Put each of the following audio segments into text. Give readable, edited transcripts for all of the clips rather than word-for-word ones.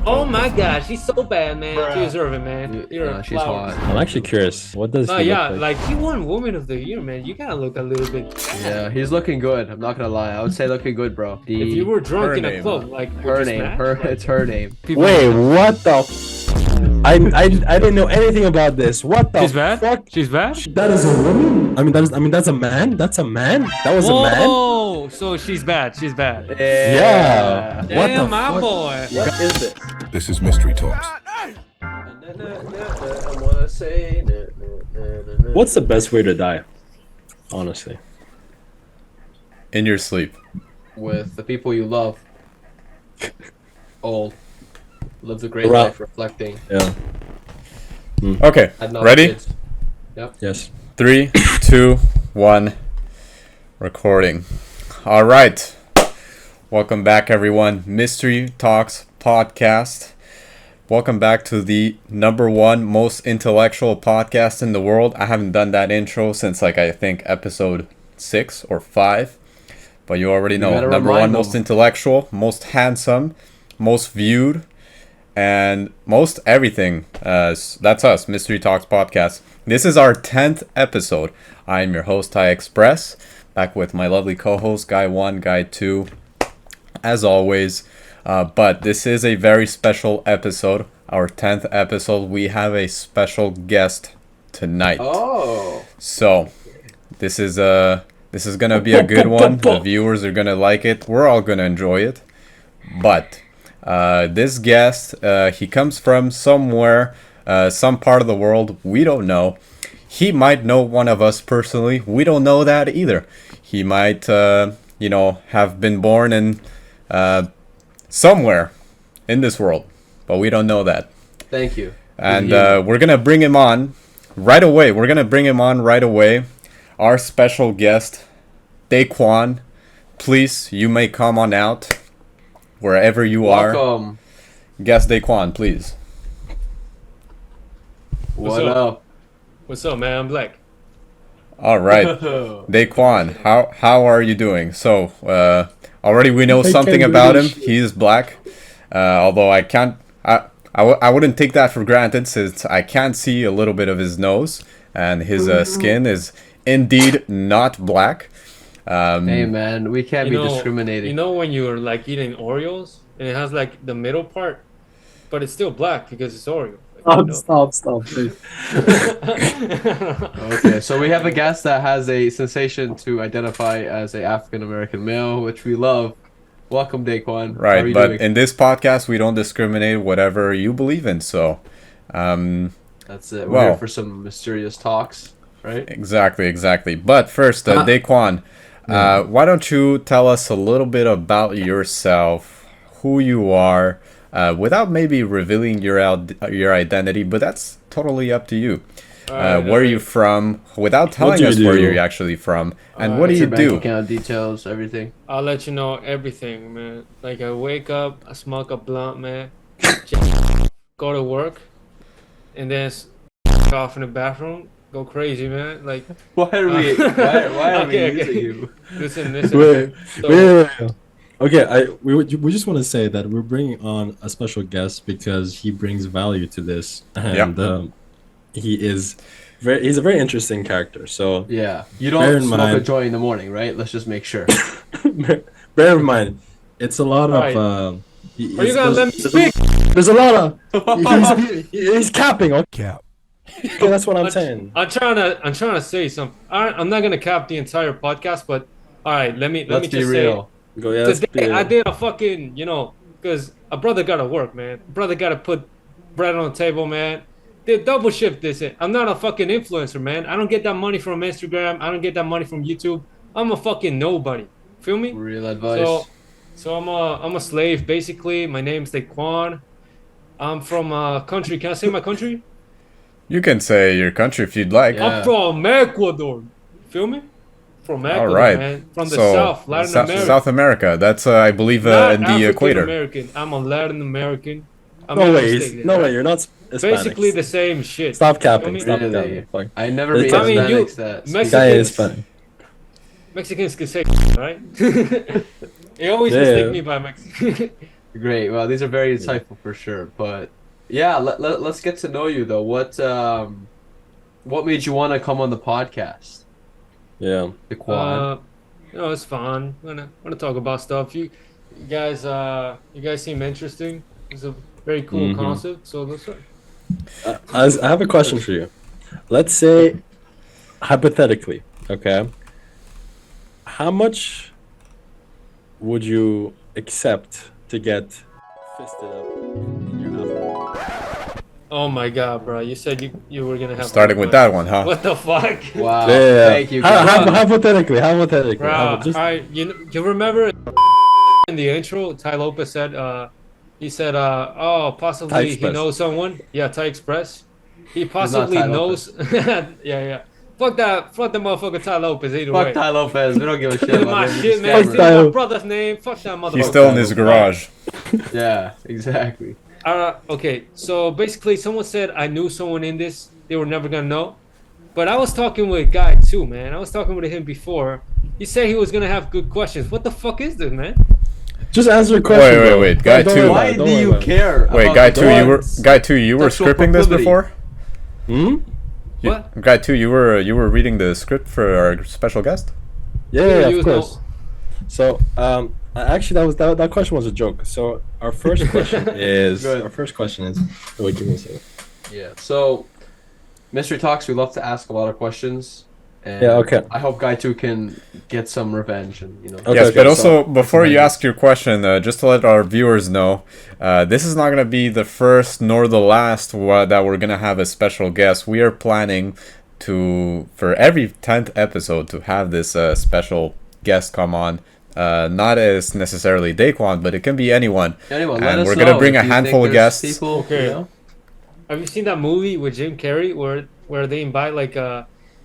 Oh my gosh, she's so bad, man. Bruh. You deserve it, man. You're a she's flower. hot. I'm actually curious. What does No, he yeah, look like? like you won Woman of the Year, man. You gotta look a little bit bad. Yeah, he's looking good. I'm not gonna lie. I would say looking good, bro. If you were drunk Her in a name. club, like would Her you name, smash? her Like, it's her name. people- Wait, what the? I didn't know anything about this. What the She's bad. fuck? She's bad. That is a woman. That's a man. That's a man. That was a man. Oh, so she's bad. She's bad. Yeah. What Damn, the my fuck? boy. What is this? This is Mystery Talks. What's the best way to die? Honestly. In your sleep. With the people you love. Old. Lived a great Right. life, reflecting. Yeah. Okay, Had no ready? kids. Yes. 3, 2, 1. Recording. All right. Welcome back, everyone. Mystery Talks podcast. Welcome back to the #1 most intellectual podcast in the world. I haven't done that intro since I think episode 6 or 5. But you already know. gotta #1 remind most them. intellectual, most handsome, most viewed, and most everything. That's us, Mystery Talks podcast. This is our 10th episode. I am your host, Ty Express, back with my lovely co-host, Guy 1, Guy 2, as always. But this is a very special episode, our 10th episode. We have a special guest tonight. Oh. So, this is gonna be a good one. The viewers are gonna like it. We're all gonna enjoy it. But this guest, he comes from somewhere, some part of the world we don't know. He might know one of us personally. We don't know that either. He might, have been born in somewhere in this world, but we don't know that. Thank you. And we're gonna bring him on right away. Our special guest, Daquan. Please, you may come on out wherever you are. Welcome. Guest Daquan, please. What up? up? What's up, man? I'm Black. All right, Daquan. How are you doing? So already we know something about him. He is black. Although I can't. I wouldn't take that for granted since I can't see a little bit of his nose, and his skin is indeed not black. Hey man, we can't You be know, discriminating. you know when you're like eating Oreos and it has like the middle part, but it's still black because it's Oreo. Like, Stop, please. Okay, so we have a guest that has a sensation to identify as a African American male, which we love. Welcome, Daquan. How are Right, you but doing? in this podcast we don't discriminate whatever you believe in. So, That's it. We're well- here for some mysterious talks, right? exactly. But first, Daquan, why don't you tell us a little bit about yourself, who you are, without maybe revealing your identity, but that's totally up to you. Where are you from, without telling do you us where do? you're actually from, and what do What's you your bank do? account details, everything. I'll let you know everything, man. Like I wake up, I smoke a blunt, man. Go to work, and then off in the bathroom. Go crazy, man. Like Why are we? Why are Okay, we okay. using you? listen. Wait. So, Okay, we just want to say that we're bringing on a special guest because he brings value to this, and he's a very interesting character. So Yeah, you Bear don't in smoke a mind- joint in the morning, right? Let's just make sure. bear in mind, it's a lot Right. of. Are you gonna let me speak? There's a lot of. He's capping. Okay, that's what I'm saying. I'm trying to say something. I'm not gonna cap the entire podcast, but all right, let me Let's just be say. real. Go, yeah, let's Today be- I did a fucking, because a brother gotta work, man. Brother gotta put bread on the table, man. They double shift this. I'm not a fucking influencer, man. I don't get that money from Instagram. I don't get that money from YouTube. I'm a fucking nobody. Feel me? Real advice. So I'm a slave basically. My name's Daquan. I'm from a country. Can I say my country? You can say your country if you'd like. Yeah. I'm from Ecuador. Feel me? From Ecuador, All right. man. From the So, South, Latin America. South America. That's I believe Not in the African equator. American. I'm a Latin American. I'm No not way, mistaken. no way, you're not Hispanic. Basically the same shit. Stop capping. Feel me? Stop Really? capping. Fuck. I never It's- met I mean, you- Hispanics that. Mex- Guy is Mexicans- funny. Mexicans can say right. They always Yeah. mistake me by Mexican. Great. Well, these are very insightful for sure. But yeah, let's get to know you though. What made you want to come on the podcast? Yeah. Daquan. It's fun. Wanna talk about stuff. You guys seem interesting. It's a very cool concept. So let's. I have a question for you. Let's say, hypothetically, okay, how much would you accept to get fisted up in your afternoon? Oh my god, bro! You said you were gonna have Starting with that one, huh? What the fuck? Wow. Yeah. Thank you. Hypothetically. Bro, you remember in the intro, Ty Lopez said, he said, oh, Thai possibly he Express. knows someone. Yeah, Thai Express. He not possibly Ty knows. Yeah. Fuck the motherfucker Ty Lopez. Either Fuck way. Ty Lopez. We don't give a shit Stealing about my him. shit, He's a man. scammer. Stealing my brother's name. Fuck that motherfucker. He's still in his garage. Yeah, exactly. Okay, so basically, someone said I knew someone in this. They were never gonna know. But I was talking with a guy too, man. I was talking with him before. He said he was gonna have good questions. What the fuck is this, man? Just answer the question. bro. Wait. Guy Don't two. worry about Why it, do don't worry you about it. care? Wait, about guy two, Daquan's you were sexual scripting this proclivity? before? What? Guy two, you were reading the script for our special guest? Yeah, You of know- course. So, actually, that question was a joke. So, our first question is. Good. Wait, give me a second. Yeah. So, Mystery Talks, we love to ask a lot of questions. And Yeah, okay. I hope Guy 2 can get some revenge and Okay, Yes, but also so- before you ask your question, just to let our viewers know, this is not going to be the first nor the last that we're going to have a special guest. We are planning for every 10th episode to have this special guest come on. Not as necessarily Daquan, but it can be anyone. Anyone, And let us we're know gonna bring if a you handful think of there's guests. People, Okay. you know? Have you seen that movie with Jim Carrey where they invite like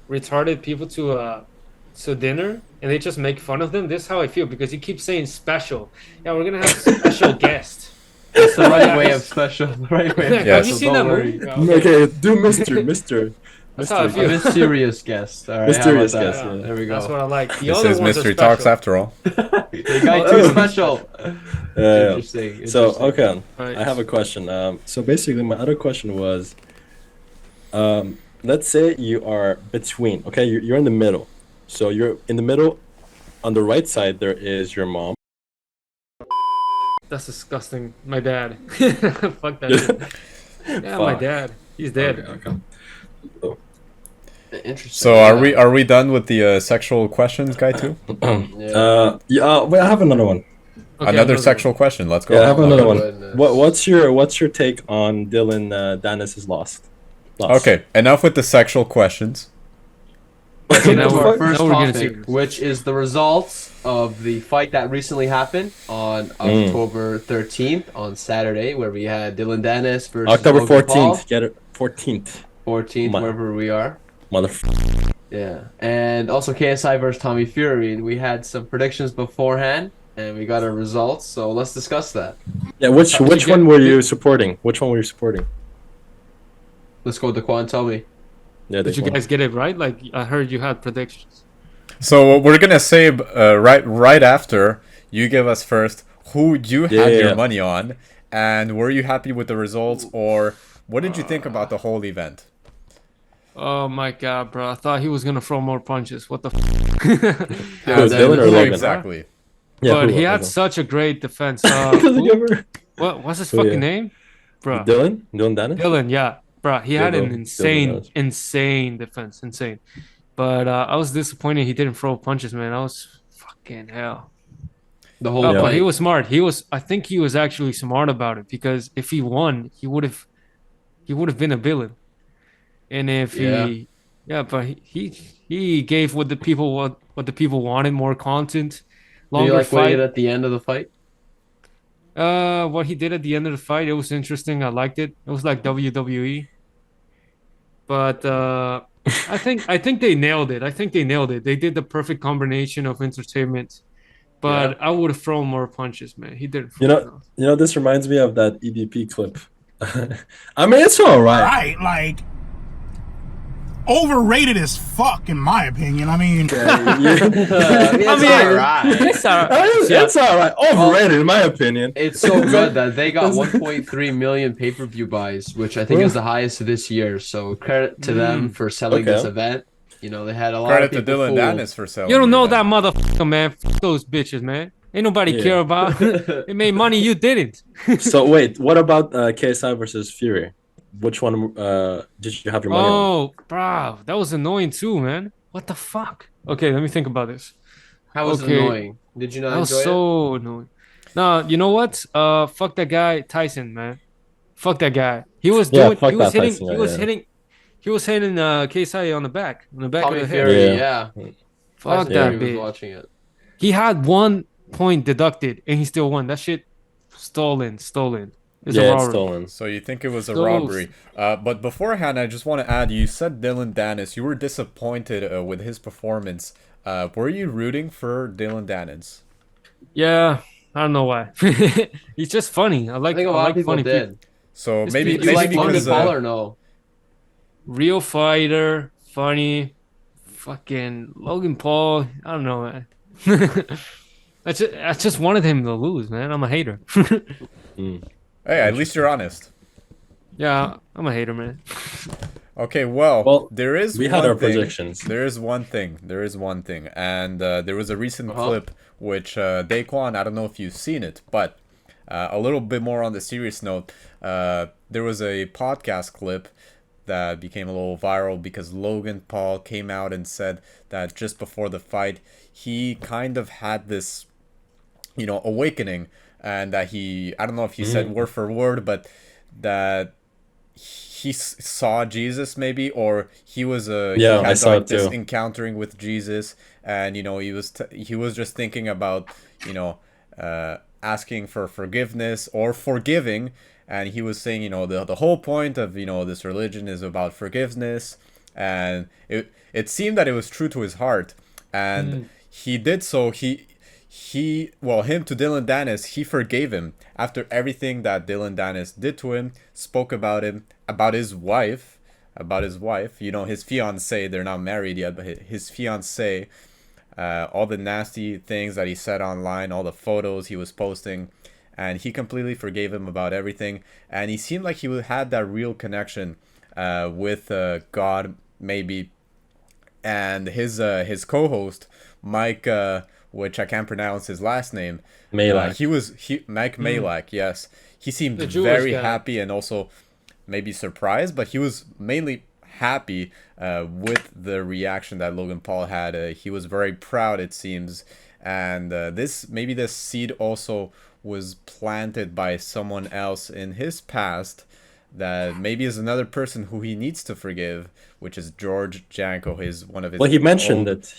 retarded people to dinner and they just make fun of them? This is how I feel because he keeps saying special. Yeah, we're gonna have a special guest. It's the right way of special. The right way of Have Yes. you special. seen that Don't movie? worry. Okay. Okay, do Mister. That's how I A feel. mysterious guest. All right, Mysterious how about guest, that? yeah. There we go. That's what I like. The This other is ones Mystery are special. Talks after all. The Guy 2 special. Yeah. Interesting. So, interesting. okay, Right. I have a question. So basically, my other question was, let's say you are between. Okay, you're in the middle. So you're in the middle. On the right side, there is your mom. That's disgusting. My dad. Fuck that shit. Yeah, my Fuck. dad. He's dead. Okay. Interesting. So are we done with the sexual questions, guy two? Yeah. Wait, I have another one. Okay, Another sexual question. Let's go. Yeah, I have another one. goodness. What's your take on Dylan Danis is lost? Okay, enough with the sexual questions. Get now into we're- our first now we're getting topic, serious. which is the results of the fight that recently happened on October 13th on Saturday, where we had Dylan Danis versus October Logan Paul. 14th. Get it? 14th. 14th, Mon- wherever we are. Motherfucker. Yeah, and also KSI versus Tommy Fury, and we had some predictions beforehand, and we got our results. So let's discuss that. Yeah, which you get- one were you supporting? Which one were you supporting? Let's go, Daquan. Tell me. Yeah, Did you guys get it right? Like I heard you had predictions. So we're gonna say right after you give us first who you had Yeah. your money on, and were you happy with the results, or what did you think about the whole event? Oh my god, bro! I thought he was gonna throw more punches. What the? Yeah, Who, Dylan or Who Logan? exactly? Yeah, But who he was had it? such a great defense. Does he give her- What's his Who, fucking yeah. name, bro? Dylan Danis. Dylan, yeah, bro. He had an Dylan. insane defense, insane. But I was disappointed he didn't throw punches, man. I was fucking hell. The whole Oh, but fight. he was smart. I think he was actually smart about it because if he won, he would have been a villain. And if but he gave what the people wanted, more content, Did you longer like what he fight. did at the end of the fight? What he did at the end of the fight, it was interesting. I liked it. It was like WWE. But I think they nailed it. They did the perfect combination of entertainment. But I would have thrown more punches, man. He didn't. You know, this reminds me of that EDP clip. I mean, it's all right. Right, like overrated as fuck, in my opinion. I mean, It's alright. It's all right. It's all right. Overrated, in my opinion. It's so good that they got 1.3 million pay-per-view buys, which I think is the highest this year. So credit to them for selling this event. You know, they had a lot Credit of to people Dylan Danis for selling. You don't know the that event. motherfucker, man. Fuck those bitches, man. Ain't nobody care about. It made money, you didn't. So wait, what about KSI versus Fury? Which one did you have your money on? Oh, bro, that was annoying too, man. What the fuck? Okay, let me think about this. How was it annoying? Did you not That was enjoy it? so annoying. Nah, you know what? Fuck that guy, Tyson, man. Fuck that guy. He was doing. fuck He was that hitting. Tyson He guy, was yeah. hitting. He was hitting KSI on the back of Tommy the Fury, head. yeah. Fuck Tyson that Fury was bitch. watching it. He had 1 point deducted and he still won. That shit stolen. It's Yeah, a it's robbery. stolen. So you think it was a So- robbery? But beforehand, I just want to add. You said Dylan Danis. You were disappointed with his performance. Were you rooting for Dylan Danis? Yeah, I don't know why. He's just funny. I I think a lot of people funny did. people. So It's maybe because- You maybe like Logan because Paul or no? Real fighter, funny, fucking Logan Paul. I don't know, man. I just wanted him to lose, man. I'm a hater. hey, at least you're honest. Yeah, I'm a hater, man. Okay, well, Well, there is we one had our thing. predictions. There is one thing. And there was a recent Uh-huh. clip which Daquan. I don't know if you've seen it, but a little bit more on the serious note. There was a podcast clip that became a little viral because Logan Paul came out and said that just before the fight, he kind of had this, awakening, and that I don't know if he said word for word, but that he saw Jesus maybe, or he was he Yeah, had I saw like it this too. encountering with Jesus, and he was just thinking about asking for forgiveness or forgiving, and he was saying the whole point of this religion is about forgiveness, and it seemed that it was true to his heart, and he did so. Him to Dylan Danis, he forgave him after everything that Dylan Danis did to him, spoke about him, about his wife, his fiance. They're not married yet, but his fiance, all the nasty things that he said online, all the photos he was posting, and he completely forgave him about everything. And he seemed like he had that real connection with God, maybe. And his co-host Mike, which I can't pronounce his last name, Malak. Mike Malak. Yes, he seemed The Jewish very guy. happy and also maybe surprised, but he was mainly happy with the reaction that Logan Paul had. He was very proud, it seems, and this seed also was planted by someone else in his past that maybe is another person who he needs to forgive, which is George Janko. One of his. Well, he mentioned old- it.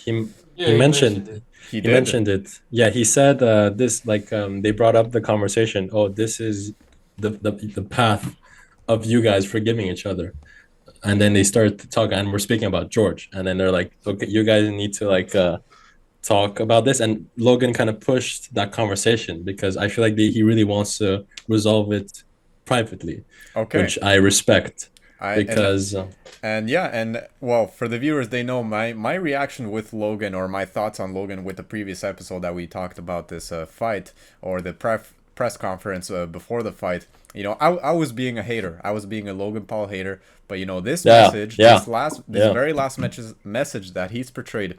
Yeah, He mentioned it. He He did. mentioned it. Yeah, he said this like they brought up the conversation. Oh, this is the path of you guys forgiving each other, and then they started to talk, and we're speaking about George, and then they're like, okay, you guys need to like talk about this, and Logan kind of pushed that conversation because I feel like he really wants to resolve it privately, Okay. which I respect And because well, for the viewers, they know my reaction with Logan, or my thoughts on Logan with the previous episode that we talked about this fight, or the press conference before the fight. I was being a hater. I was being a Logan Paul hater. But this message, this very last message that he's portrayed,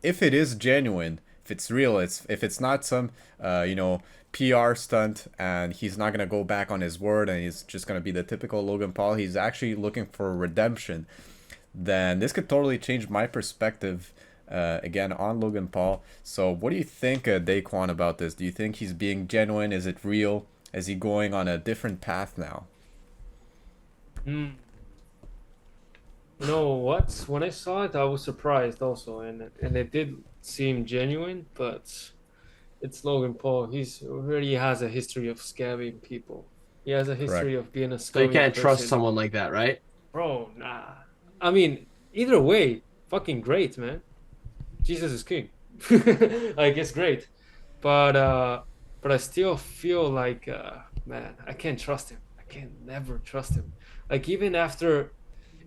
if it is genuine, if it's real, if it's not some PR stunt, and he's not gonna go back on his word, and he's just gonna be the typical Logan Paul, he's actually looking for redemption, then this could totally change my perspective again on Logan Paul. So what do you think, Daquan, about this? Do you think he's being genuine? Is it real? Is he going on a different path now? You know what? When I saw it, I was surprised also, and it did seem genuine, but it's Logan Paul. He's already has a history of scamming people. He has a history of being a So you scummy can't trust person. someone like that, right? Bro, nah. I mean, either way, fucking great, man. Jesus is king. Like, it's great. But I still feel like, man, I can't trust him. I can never trust him. Like, even after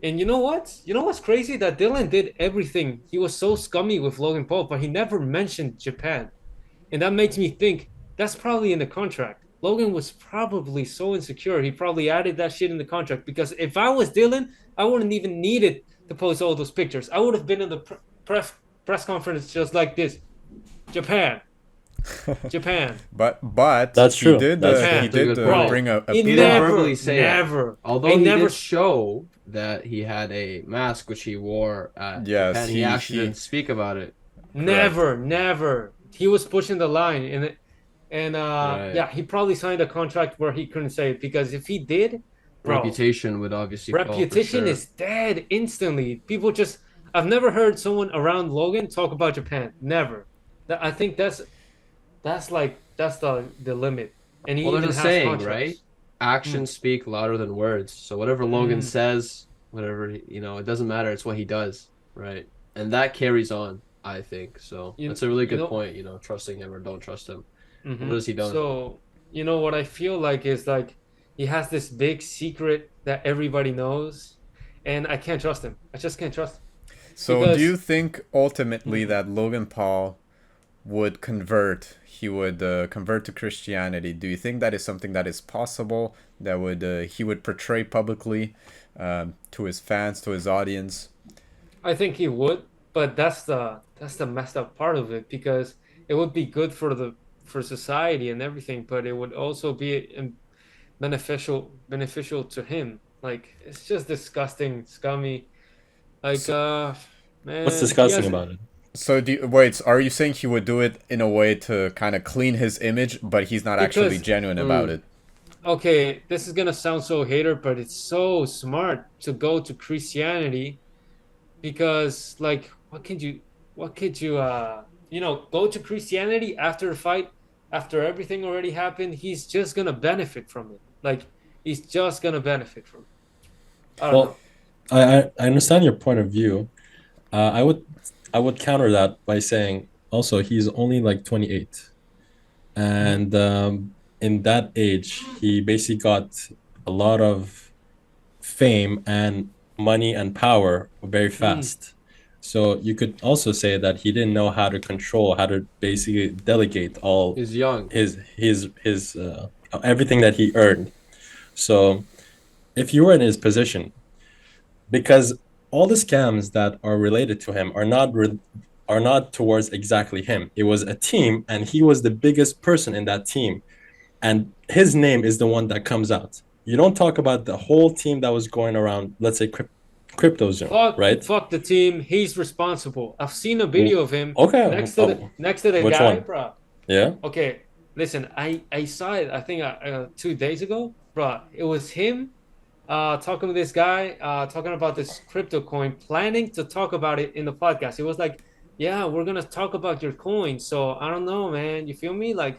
And you know what? You know what's crazy? That Dillian did everything. He was so scummy with Logan Paul, but he never mentioned Japan. And that makes me think that's probably in the contract. Logan was probably so insecure. He probably added that shit in the contract because if I was Dylan, I wouldn't even needed to post all those pictures. I would have been in the press conference just like this. Japan, Japan, But That's he true. did That's he true. That's a did good point. bring a He He PR. didn't never, verbally say it. never. Although He he never did show that he had a mask which he wore at Yes, Japan, he actually didn't speak about it. Never. He was pushing the line, and Right. yeah, he probably signed a contract where he couldn't say it because if he did, bro, Reputation would obviously fall for reputation sure. is dead instantly. People just, I've never heard someone around Logan talk about Japan. Never. I think that's the limit. And he Well, even there's a has saying, contracts. right? Actions speak louder than words. So whatever Logan says, whatever it doesn't matter. It's what he does, right? And that carries on, I think. So that's a really good point. Trusting him or don't trust him. What has he done? So, what I feel like is like he has this big secret that everybody knows, and I can't trust him. I just can't trust him. So Because- do you think ultimately that Logan Paul would convert? He would convert to Christianity. Do you think that is something that is possible? That would he would portray publicly to his fans, to his audience? I think he would, but that's the messed up part of it because it would be good for society and everything, but it would also be beneficial to him. Like it's just disgusting, scummy. Like man, What's he disgusting has- about it? So wait, are you saying he would do it in a way to kind of clean his image, but he's not actually Because- genuine about it? Okay, this is gonna sound so hater, but it's so smart to go to Christianity because like what could you go to Christianity after a fight, after everything already happened, he's just gonna benefit from it. Like he's just gonna benefit from it. I don't know. Well, I understand your point of view. I would counter that by saying also he's only like 28, and in that age he basically got a lot of fame and money and power very fast. So you could also say that he didn't know how to control, how to basically delegate all He's young. his everything that he earned. So if you were in his position, because all the scams that are related to him are not towards exactly him. It was a team, and he was the biggest person in that team, and his name is the one that comes out. You don't talk about the whole team that was going around, let's say, crypto zone, right? Fuck the team. He's responsible. I've seen a video of him Okay. next to the Which guy, one? bro. Yeah. Okay, listen, I saw it. I think 2 days ago, bro. It was him, talking to this guy, talking about this crypto coin, planning to talk about it in the podcast. It was like, yeah, we're gonna talk about your coin. So I don't know, man. You feel me? Like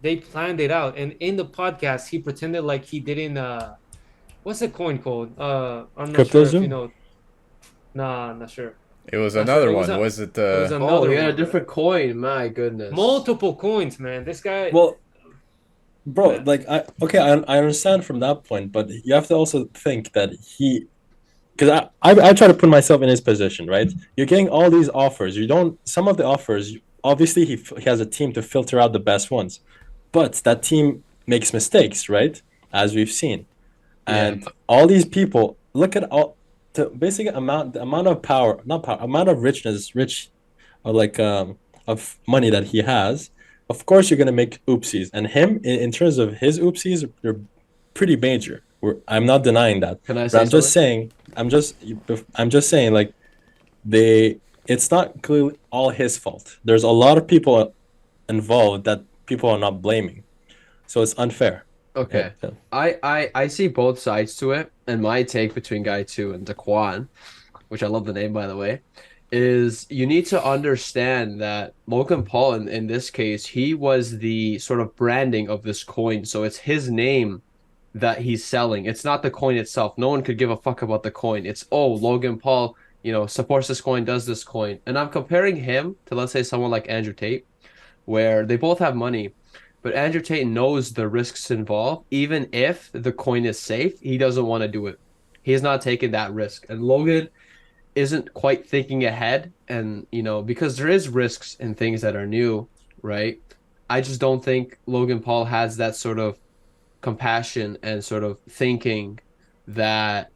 they planned it out, and in the podcast, he pretended like he didn't. What's the coin called? I'm not sure if you CryptoZoom? know. Nah, not sure. It was Not another sure. one. Was it? It was Oh, another he had a one. different coin. My goodness. Multiple coins, man. This guy. Well, bro, like I understand from that point, but you have to also think that because I try to put myself in his position, right? You're getting all these offers. Some of the offers, obviously he has a team to filter out the best ones, but that team makes mistakes, right? As we've seen, and all these people look at all the basic the amount of power, not power, amount of or like of money that he has. Of course, you're gonna make oopsies, and him in terms of his oopsies, they're pretty major. I'm not denying that. Can I But say I'm just saying. I'm just saying, like, it's not clearly all his fault. There's a lot of people involved that people are not blaming, so it's unfair. Okay. Yeah. I see both sides to it, and my take between Guy 2 and Daquan, which I love the name by the way, is you need to understand that Logan Paul in this case, he was the sort of branding of this coin. So it's his name that he's selling. It's not the coin itself. No one could give a fuck about the coin. It's Logan Paul, supports this coin, does this coin. And I'm comparing him to, let's say, someone like Andrew Tate, where they both have money. But Andrew Tate knows the risks involved. Even if the coin is safe, he doesn't want to do it. He's not taking that risk. And Logan isn't quite thinking ahead. And, because there is risks in things that are new, right? I just don't think Logan Paul has that sort of compassion and sort of thinking that,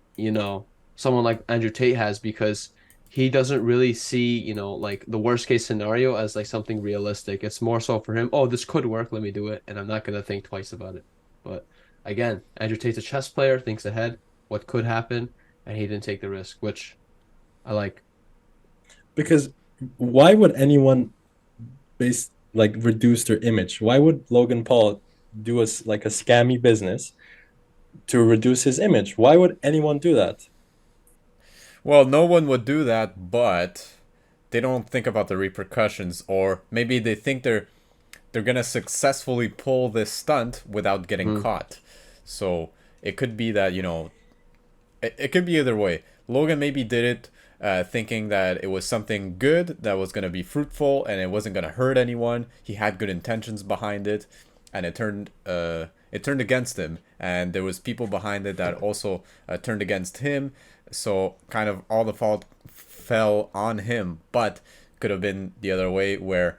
someone like Andrew Tate has, because he doesn't really see, like the worst case scenario as like something realistic. It's more so for him, oh, this could work, let me do it, and I'm not gonna think twice about it. But again, Andrew Tate's a chess player, thinks ahead, what could happen, and he didn't take the risk, which I like. Because why would anyone reduce their image? Why would Logan Paul do like a scammy business to reduce his image? Why would anyone do that? Well, no one would do that, but they don't think about the repercussions, or maybe they think they're gonna successfully pull this stunt without getting caught. So it could be that, it could be either way. Logan maybe did it thinking that it was something good that was gonna be fruitful and it wasn't gonna hurt anyone. He had good intentions behind it, and it turned against him, and there was people behind it that also turned against him. So kind of all the fault fell on him, but could have been the other way where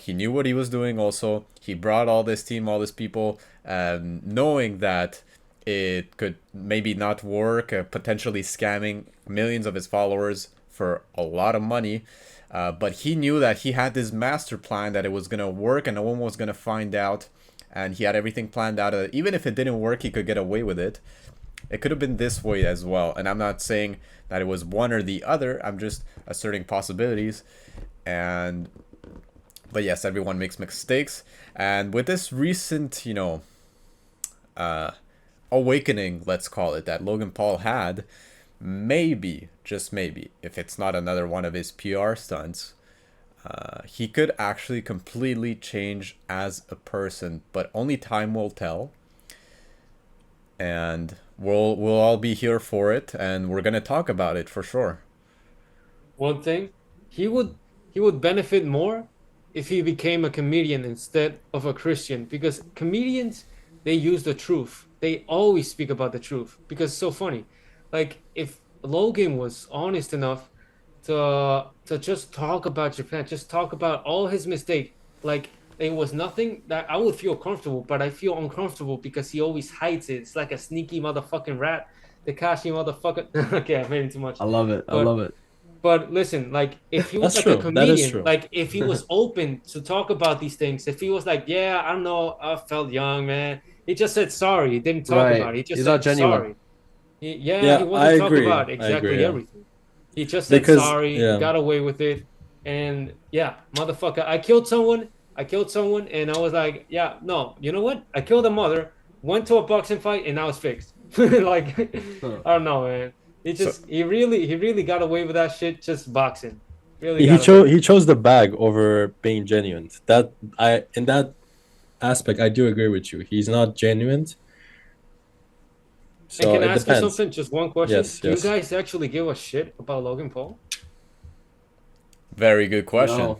he knew what he was doing. Also, he brought all this team, all these people, knowing that it could maybe not work, potentially scamming millions of his followers for a lot of money. But he knew that he had this master plan, that it was going to work and no one was going to find out. And he had everything planned out. Even if it didn't work, he could get away with it. It could have been this way as well. And I'm not saying that it was one or the other. I'm just asserting possibilities. But yes, everyone makes mistakes. And with this recent, awakening, let's call it, that Logan Paul had, maybe, just maybe, if it's not another one of his PR stunts, he could actually completely change as a person. But only time will tell. And we'll all be here for it, and we're gonna talk about it for sure. One thing, he would benefit more if he became a comedian instead of a Christian, because comedians, they use the truth. They always speak about the truth because it's so funny. Like if Logan was honest enough to just talk about Japan, just talk about all his mistakes, like it was nothing that I would feel comfortable, but I feel uncomfortable because he always hides it. It's like a sneaky motherfucking rat. Takashi motherfucker. Okay, I made it too much. I love it. I But love it. but listen, like if he was That's like a true. That is comedian, true. like if he was open to talk about these things, if he was like, yeah, I don't know, I felt young, man. He just said sorry. He didn't talk Right. about it. He just He's said not genuine. sorry. He Yeah, I wasn't talking agree. about I exactly agree. Yeah. everything. He just said Because sorry, yeah, got away with it, and yeah, motherfucker, I killed someone. I killed someone, and I was like, yeah, no, you know what? I killed a mother, went to a boxing fight, and now it's fixed. Like, I don't know, man. He really got away with that shit just boxing. Really he got away. chose he chose the bag over being genuine. That I in that aspect I do agree with you. He's not genuine, And so can I it ask you depends. something? Just one question. Yes, Do you yes. guys actually give a shit about Logan Paul? Very good question. No,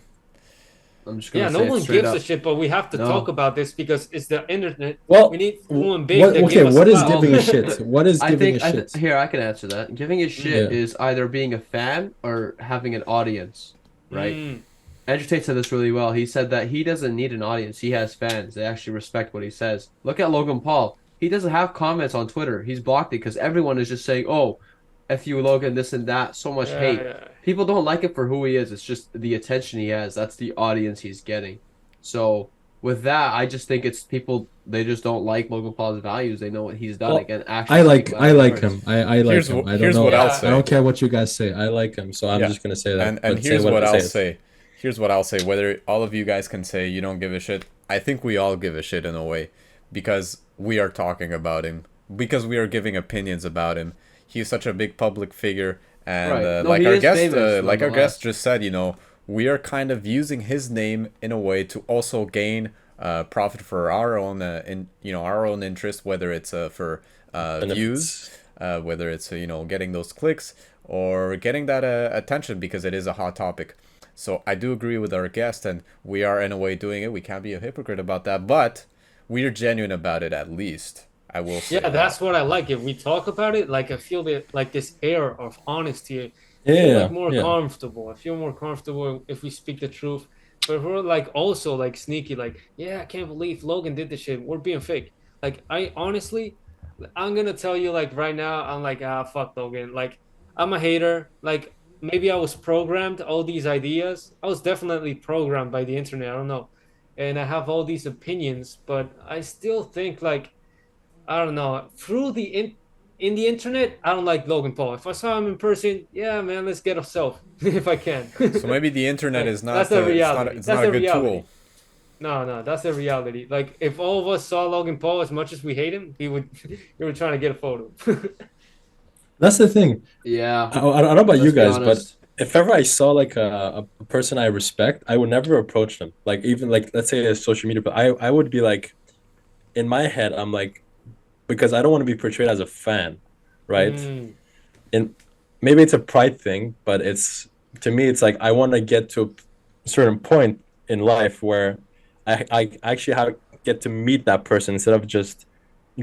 I'm just Yeah, gonna no say it one straight gives up. a shit, but we have to No. talk about this because it's the internet. Well, We need someone big what? to Okay, give us what is clout. giving a shit? What is I giving think a shit? here I can answer that. Giving a shit Yeah. is either being a fan or having an audience, right? Mm, Andrew Tate said this really well. He said that he doesn't need an audience. He has fans. They actually respect what he says. Look at Logan Paul. He doesn't have comments on Twitter. He's blocked it because everyone is just saying, "Oh, F you, Logan, this and that." So much yeah, hate. yeah. People don't like it for who he is. It's just the attention he has. That's the audience he's getting. So with that, I just think it's people. They just don't like Logan Paul's values. They know what he's done. Well, Again, actually, I like words. him. I like Here's him. wh- I don't here's know. what I'll I say. don't care what you guys say. I like him, so I'm Yeah. just gonna say that. And But say here's what I I'll say. say. Here's what I'll say. Whether all of you guys can say you don't give a shit, I think we all give a shit in a way, because we are talking about him, because we are giving opinions about him. He's such a big public figure, and Right. No, like he our is guest, famous, like our nonetheless. guest just said, we are kind of using his name in a way to also gain profit for our own, our own interest, whether it's for views, Benefits. whether it's getting those clicks or getting that attention because it is a hot topic. So I do agree with our guest, and we are in a way doing it. We can't be a hypocrite about that, but we are genuine about it at least. I will say Yeah, that's what I like. If we talk about it, like I feel that like this air of honesty. I feel Yeah, like more yeah. comfortable. I feel more comfortable if we speak the truth. But if we're like also like sneaky, like, yeah, I can't believe Logan did this shit. We're being fake. Like I honestly, I'm gonna tell you like right now, I'm like, fuck Logan. Like I'm a hater. Like maybe I was programmed all these ideas. I was definitely programmed by the internet. I don't know. And I have all these opinions, but I still think like I don't know. Through the in the internet, I don't like Logan Paul. If I saw him in person, yeah, man, let's get a self if I can. so. Maybe the internet Like is that's not the reality. it's That's not a the good reality. tool. No, that's the reality. Like if all of us saw Logan Paul as much as we hate him, he would he would trying to get a photo. That's the thing. Yeah. I don't know about you Let's be guys, but honest. if ever I saw like a person I respect, I would never approach them. Like even like let's say a social media, but I would be like in my head, I'm like because I don't want to be portrayed as a fan, right? Mm, And maybe it's a pride thing, but it's to me it's like I want to get to a certain point in life where I actually get to meet that person instead of just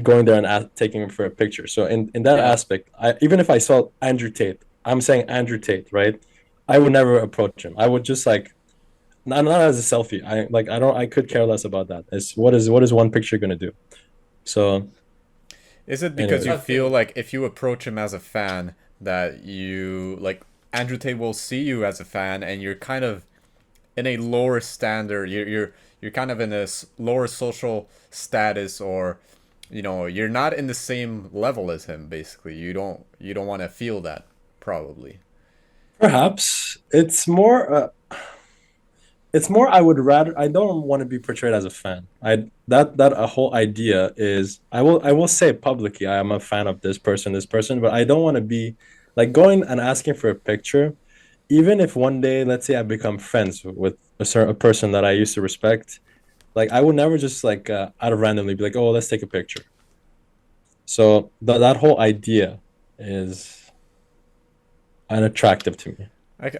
going there and taking him for a picture. So in that yeah. aspect, even if I saw Andrew Tate, I'm saying Andrew Tate, right? I would never approach him. I would just like not as a selfie. I could care less about that. It's what is one picture gonna do? So Is it because anyway, you I feel feel like if you approach him as a fan that you like Andrew Tate will see you as a fan and you're kind of in a lower standard. You're kind of in a lower social status, or you're not in the same level as him. Basically, you don't want to feel that probably. perhaps it's more I would rather I don't want to be portrayed as a fan. That a whole idea is I will say publicly I am a fan of this person, but I don't want to be like going and asking for a picture, even if one day let's say I become friends with a person that I used to respect. Like I would never just like out of randomly be like, oh, let's take a picture. So that whole idea is unattractive to me.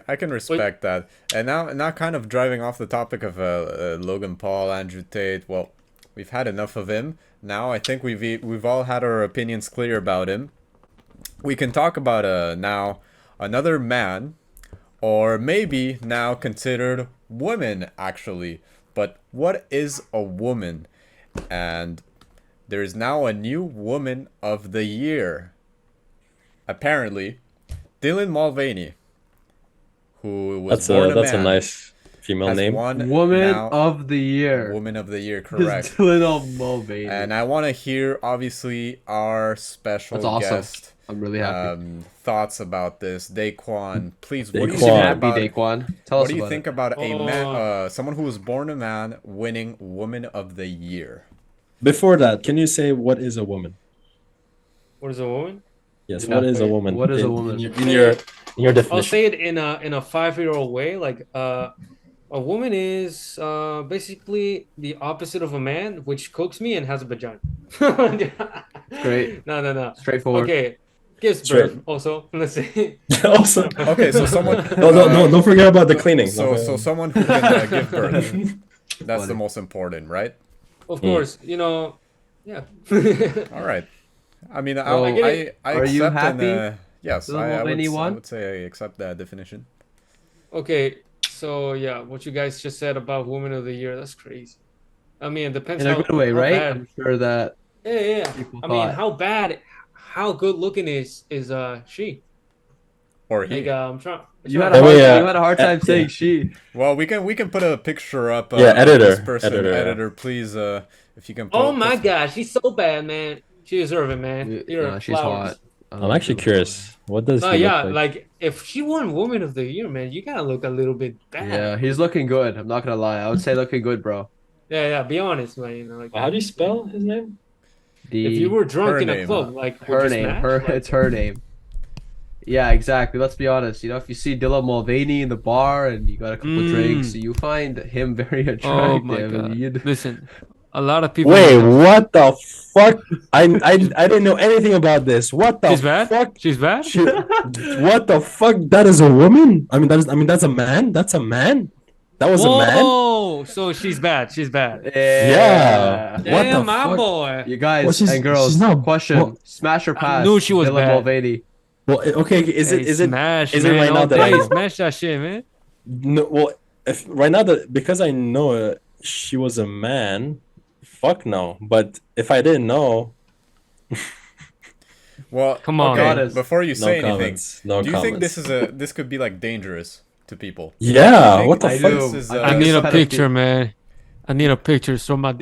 I can respect that. And now kind of driving off the topic of Logan Paul, Andrew Tate. Well, we've had enough of him. Now I think we've all had our opinions clear about him. We can talk about now another man, or maybe now considered women actually. But what is a woman? And there is now a new woman of the year. Apparently, Dylan Mulvaney, who was born a That's a man, nice female has name. won Woman now of the year. Woman of the Year, Is correct. Dylan Mulvaney. And I want to hear, obviously, our special That's awesome. guest I'm really happy. thoughts about this. Daquan, please, what do you Daquan. think Happy about Daquan. Tell what us do you about think it. about a man, Oh. someone who was born a man winning Woman of the Year? Before that, can you say what is a woman? What is a woman? Yes, Yeah. what is a woman? What is a in- woman? in your I'll definition? say it in a 5-year-old way. Like a woman is basically the opposite of a man, which cooks me and has a vagina. Great. No. Straightforward. Okay. Gives Straight. birth also. Let's say. Also, Okay, so someone. no, don't forget about the cleaning. So someone who can give birth. That's the Funny. most important, right? Of course, yeah. All right. I mean, Well, I are you accept happy? yes, Dylan I Mulvaney I won? would say I accept that definition. Okay, so yeah, what you guys just said about Woman of the Year, that's crazy. I mean, it depends In a how, good way, how right? bad. I'm sure that Yeah. people I mean, thought. how good looking is she? Or he. Like, I'm trying. You had trying- a hard, Yeah. you had a hard time Yeah. saying she. Well, we can put a picture up. Yeah, of editor. This person, Editor. please. If you can. Oh my post- God, she's so bad, man. She deserves it, man. You're No, she's flowers. hot. I'm actually curious. What does No, he yeah, look like? like if she won Woman of the Year, man, you gotta look a little bit bad. Yeah, he's looking good. I'm not gonna lie. I would say looking good, bro. Yeah. Be honest, man. Like, How do you spell his name? The if you were drunk Her in a name. club, like would her you name, smash? Like, it's her name. Yeah, exactly. Let's be honest. If you see Dylan Mulvaney in the bar and you got a couple drinks, you find him very attractive. oh my and God. you'd- Listen, a lot of people. Wait, what the fuck? I didn't know anything about this. What the She's bad. fuck? She's bad. What the fuck? That is a woman? That's a man? That's a man? That was a man? Whoa! So she's bad. She's bad. Yeah. What the Damn, my fuck? boy. You guys Well, she's and girls, she's not. question: Well, smash or I pass? knew she was Dylan bad. Mulvaney. well, okay. Is Hey, it is it smash, is it man, right now all that I day. know? Smash that shit, man. No, well, if right now that because I know she was a man, fuck no. But if I didn't know, Well, Come on, okay. man. Before you no say anything, comments. No do you think comments. this could be like dangerous to people? Yeah, think what the I fuck? do. This is, I think need it's a pedophi- picture, man. I need a picture. So my. All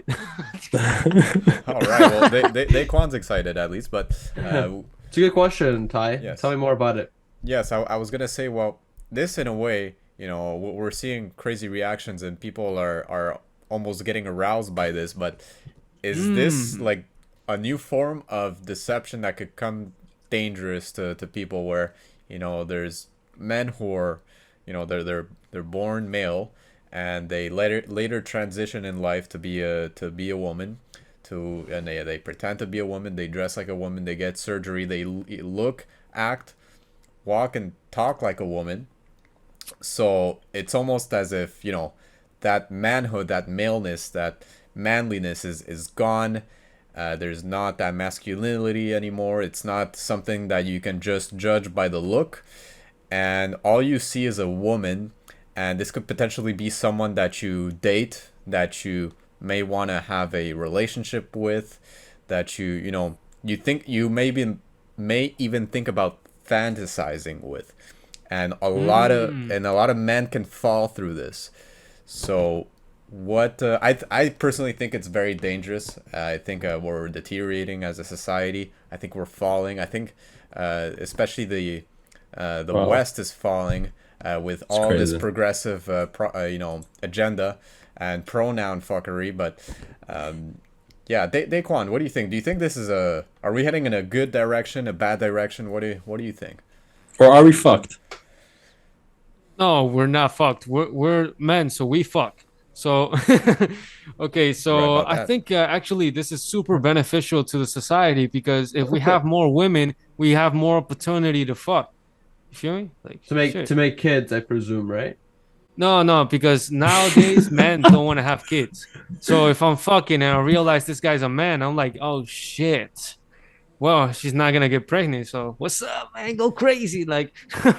right. Well, Daquan's excited at least, but It's a good question, Ty. Yes. Tell me more about it. yes, I was gonna say, well, this in a way, we're seeing crazy reactions and people are almost getting aroused by this, but is this like a new form of deception that could come dangerous to people where, there's men who are, they're born male and they later transition in life to be a woman, and they pretend to be a woman, they dress like a woman, they get surgery, they look, act, walk and talk like a woman. So it's almost as if, that manhood, that maleness, that manliness is gone. There's not that masculinity anymore. It's not something that you can just judge by the look, and all you see is a woman. And this could potentially be someone that you date, that you may want to have a relationship with, that you think you may even think about fantasizing with. And a lot of men can fall through this. So what I personally think it's very dangerous. I think we're deteriorating as a society. I think we're falling. I think especially the Wow. West is falling with all this crazy. progressive agenda and pronoun fuckery. But yeah, Daquan, what do you think? Do you think this is are we heading in a good direction, a bad direction? What do you think? Or are we fucked? No, we're not fucked. We're men, so we fuck. So, okay, Right so about I that. think actually this is super beneficial to the society because if we have more women, we have more opportunity to fuck. You feel me? Like shit. To make kids, I presume, right? No, because nowadays men don't want to have kids. So if I'm fucking and I realize this guy's a man, I'm like, oh shit. Well, she's not gonna get pregnant. So what's up, man? Go crazy, like.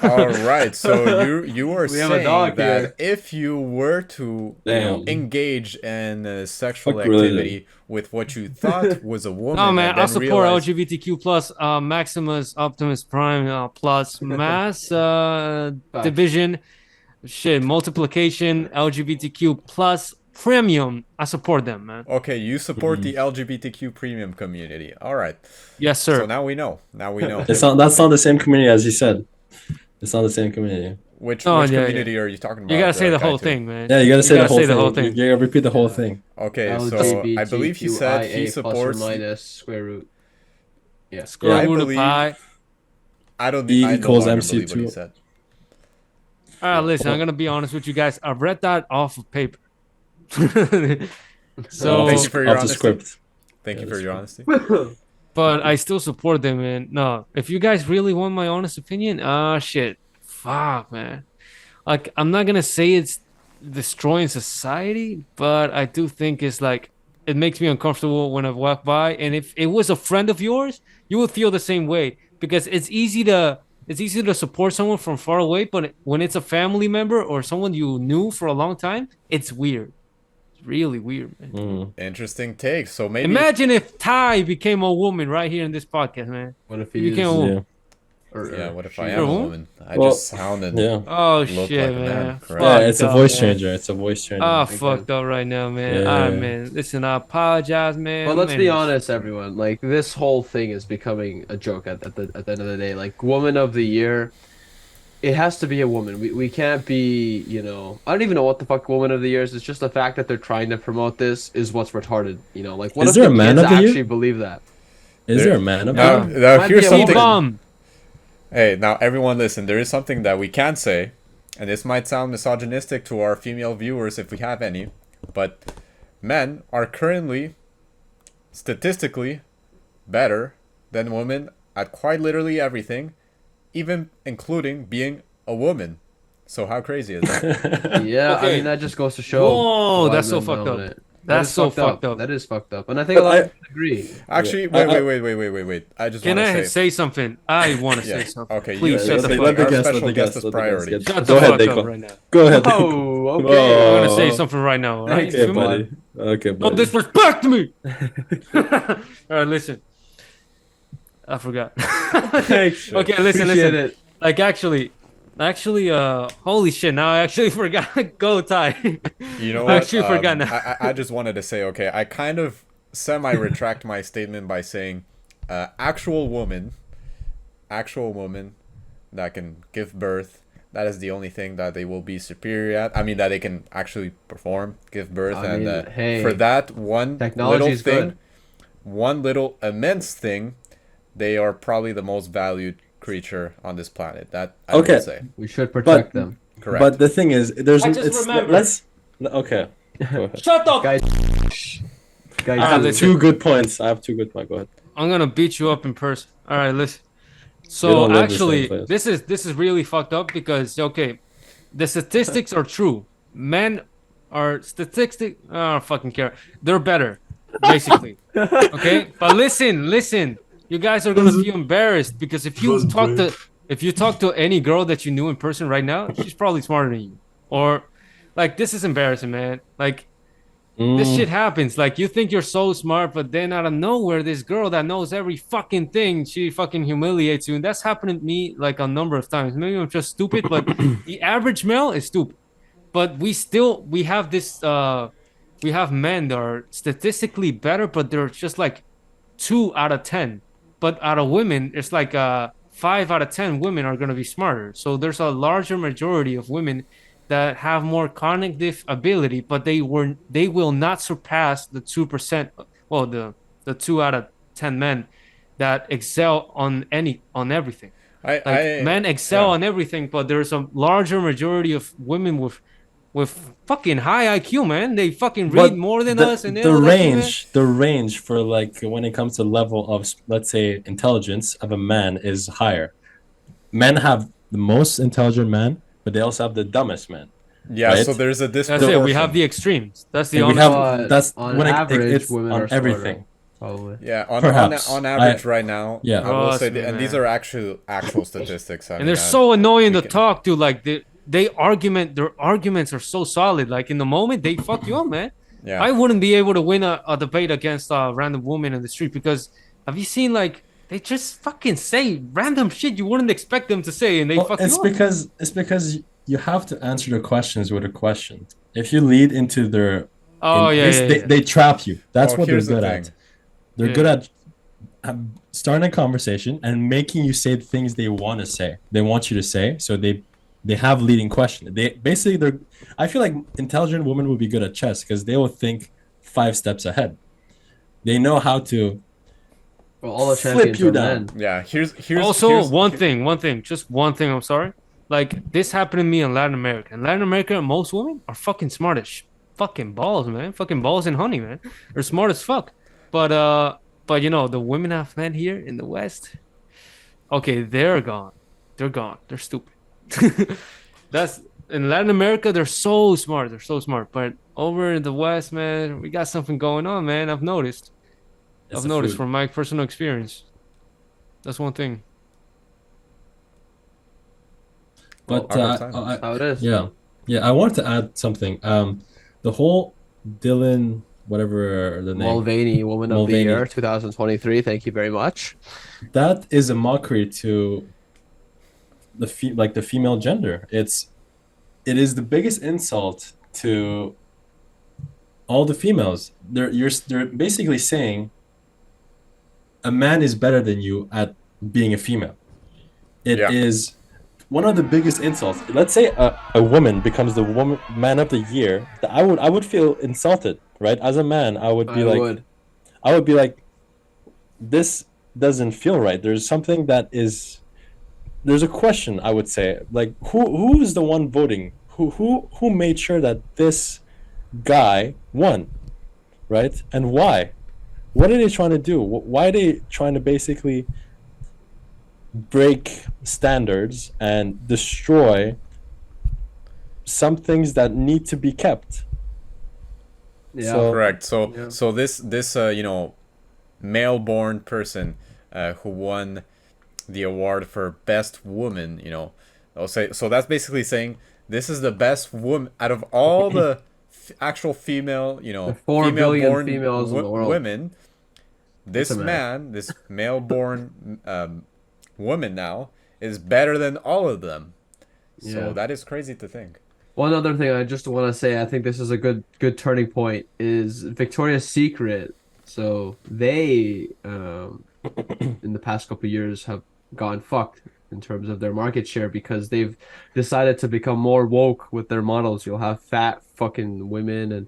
All right, so you were We have a saying dog that here. if you were to Damn. engage in sexual Fuck religion. activity with what you thought was a woman, No, man, and I then support realize, LGBTQ plus, Maximus Optimus Prime plus mass Facts. division, shit multiplication, LGBTQ plus premium. I support them, man. okay, you support the LGBTQ premium community. All right, Yes, so sir. now we know. Now we know. That's not the same community as you said. It's not the same community. Which No, yeah, community are you talking about? You gotta say the whole Kaitu? thing, man. Yeah, you gotta say the whole say thing. the whole thing. You gotta repeat the whole thing. Okay, so I believe he said he LGBTQIA plus or supports. minus square root. Yeah. Square I root of believe- pi. E I no equals longer MC2. believe what he said. All right, listen. I'm gonna be honest with you guys. I read that off of paper. So, Thank you for your off the honesty. script. Thank you Yeah, for that's your honesty. but I still support them, man. No, if you guys really want my honest opinion, shit, fuck, man. Like, I'm not gonna say it's destroying society, but I do think it's like it makes me uncomfortable when I walk by. And if it was a friend of yours, you would feel the same way because it's easy to support someone from far away, but when it's a family member or someone you knew for a long time, it's weird. It's really weird, man. Mm. Interesting take. So maybe Imagine if Ty became a woman right here in this podcast, man. What if You he can't- is? Oh. Yeah. yeah. What if she- I am a Who? woman? I Well, just sounded. Yeah. Oh Look shit, like a man, man. correct. Yeah, Fucked it's a up, voice man. changer. It's a voice changer. Ah, Okay. fucked up right now, man. Yeah. All right, man. Listen, I apologize, man. But let's be Man, honest, everyone. Like this whole thing is becoming a joke at the end of the day. Like Woman of the Year, it has to be a woman. We can't be, I don't even know what the fuck Woman of the Year is. It's just the fact that they're trying to promote this is what's retarded. Like what Is if there the a Man kids of the Year? actually believe that? Is there a man up Now, there? now Might here's be a something. Bum. Hey, now everyone listen. There is something that we can say, and this might sound misogynistic to our female viewers if we have any, but men are currently, statistically, better than women at quite literally everything, even including being a woman. So how crazy is that? Yeah, I Okay. mean that just goes to show. Whoa, why that's so men fucked up. dominate. That's is so fucked up. That is fucked up, and I think a But lot of I- people agree. Actually, I- wait. I just Can want I to say something? I want to Yeah. say something. Okay, Please you shut say the something. fuck up. Our special guest is let the priority. get- Shut Go the ahead, fuck up Daquan. right now. Go ahead, Daquan. Oh, okay. I'm gonna say Oh. something right now. All right? Thanks, Okay, You feel me? buddy. Okay, Don't buddy. disrespect me. All right, listen. I forgot. Thanks. Okay, listen. Appreciate it. Like actually, holy shit! Now I actually forgot. Go Ty. You know I what? actually forgot now. I just wanted to say, okay, I kind of semi-retract my statement by saying, actual woman that can give birth. That is the only thing that they will be superior at. I mean, that they can actually perform, give birth, I and mean, hey, for that one technology little is thing, good. one little immense thing, they are probably the most valued creature on this planet. That I Okay. would say. We should protect them. Correct. But the thing is, there's I just it's remembered. let's okay. Go ahead. Shut up. Guys, I Ah, have listen. 2 good points. I have 2 good points. Go ahead. I'm gonna beat you up in person. All right, listen. We So don't live the same actually, place. this is really fucked up because okay, the statistics are true. Men are statistic. I don't fucking care. They're better, basically. Okay, but listen. You guys are gonna feel embarrassed because if you talk to any girl that you knew in person right now, she's probably smarter than you. Or, like, this is embarrassing, man. Like, this shit happens. Like, you think you're so smart, but then out of nowhere, this girl that knows every fucking thing, she fucking humiliates you. And that's happened to me like a number of times. Maybe I'm just stupid, but the average male is stupid. But we have this we have men that are statistically better, but they're just like 2 out of 10. But out of women, it's like 5 out of 10 women are gonna be smarter. So there's a larger majority of women that have more cognitive ability, but they will not surpass the 2%. Well, the 2 out of 10 men that excel on everything. Like men excel on everything, but there's a larger majority of women with fucking high IQ, man. They fucking read But more than the, us, and the all that shit, man. range for like when it comes to level of, let's say, intelligence of a man is higher. Men have the most intelligent man, but they also have the dumbest man. Yeah, right? so there's a That's disproportion. it. We have the extremes. That's the And we only. have that's on when average, it's women on are smarter. everything. Probably. Yeah, Perhaps. on average right now. Yeah. I will say, Trust me, and these man. are actual statistics. I And mean, they're so annoying we to can- talk to. Like their arguments are so solid. Like in the moment, they fuck you up, man. Yeah. I wouldn't be able to win a debate against a random woman in the street because have you seen like they just fucking say random shit you wouldn't expect them to say, and they Well, fuck it's you up. because you have to answer the questions with a question. If you lead into their Oh yeah, they trap you. That's Oh, what they're here's the good thing. at. They're Yeah. good at starting a conversation and making you say the things they want to say. They want you to say, so they have leading question. They're. I feel like intelligent women would be good at chess because they will think 5 steps ahead. They know how to. Well, all the Flip champions you are down. men. Yeah, here's Also, here's- one thing, just one thing. I'm sorry. Like this happened to me in Latin America. In Latin America, most women are fucking smart as fucking balls, man. Fucking balls and honey, man. They're smart as fuck. But you know the women I've met here in the West. Okay, they're gone. They're gone. They're stupid. That's in Latin America. They're so smart. They're so smart. But over in the West, man, we got something going on, man. I've noticed. It's I've the noticed food. from my personal experience. That's one thing. But Well, our time. That's how it is. yeah. I wanted to add something. The whole Dillian, whatever the name, Mulvaney, Woman of the Mulvaney. Year, 2023. Thank you very much. that is a mockery to the the female gender. It is the biggest insult to all the females. They're basically saying a man is better than you at being a female. It is Yeah. one of the biggest insults. Let's say a woman becomes the man of the year. I would feel insulted, right? As a man, I would be I would be like, this doesn't feel right. There's something that is. There's a question. I would say, like, who is the one voting? Who made sure that this guy won, right? And why? What are they trying to do? Why are they trying to basically break standards and destroy some things that need to be kept. Yeah. So- Correct. So Yeah. so this male-born person who won the award for best woman, I'll say, so that's basically saying this is the best woman out of all the actual female, The 4 billion female-born females in the world. women. This It's a man. man, this male-born woman now is better than all of them. So Yeah. that is crazy to think. One other thing I just want to say, I think this is a good turning point, is Victoria's Secret. So they, in the past couple of years, have gone fucked in terms of their market share because they've decided to become more woke with their models. You'll have fat fucking women and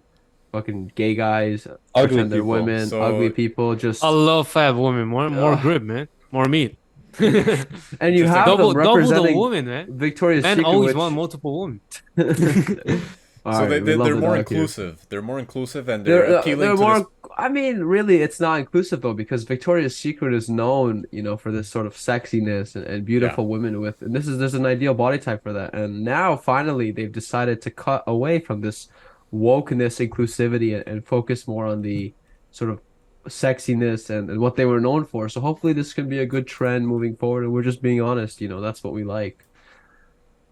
fucking gay guys Ugly pretend they're people. women, So- ugly people. Just I love fat women. More Ugh. grip, man. More meat. and you have double them the representing woman, man. Victoria's Men Secret. always which... want multiple women. All So right, we love they're the more dog here. inclusive. They're more inclusive and they're They're, appealing they're to more. this. I mean, really, it's not inclusive though, because Victoria's Secret is known, for this sort of sexiness and beautiful women with, and there's an ideal body type for that. And now, finally, they've decided to cut away from this wokeness, inclusivity, and focus more on the sort of sexiness and what they were known for. So hopefully, this can be a good trend moving forward. And we're just being honest, that's what we like.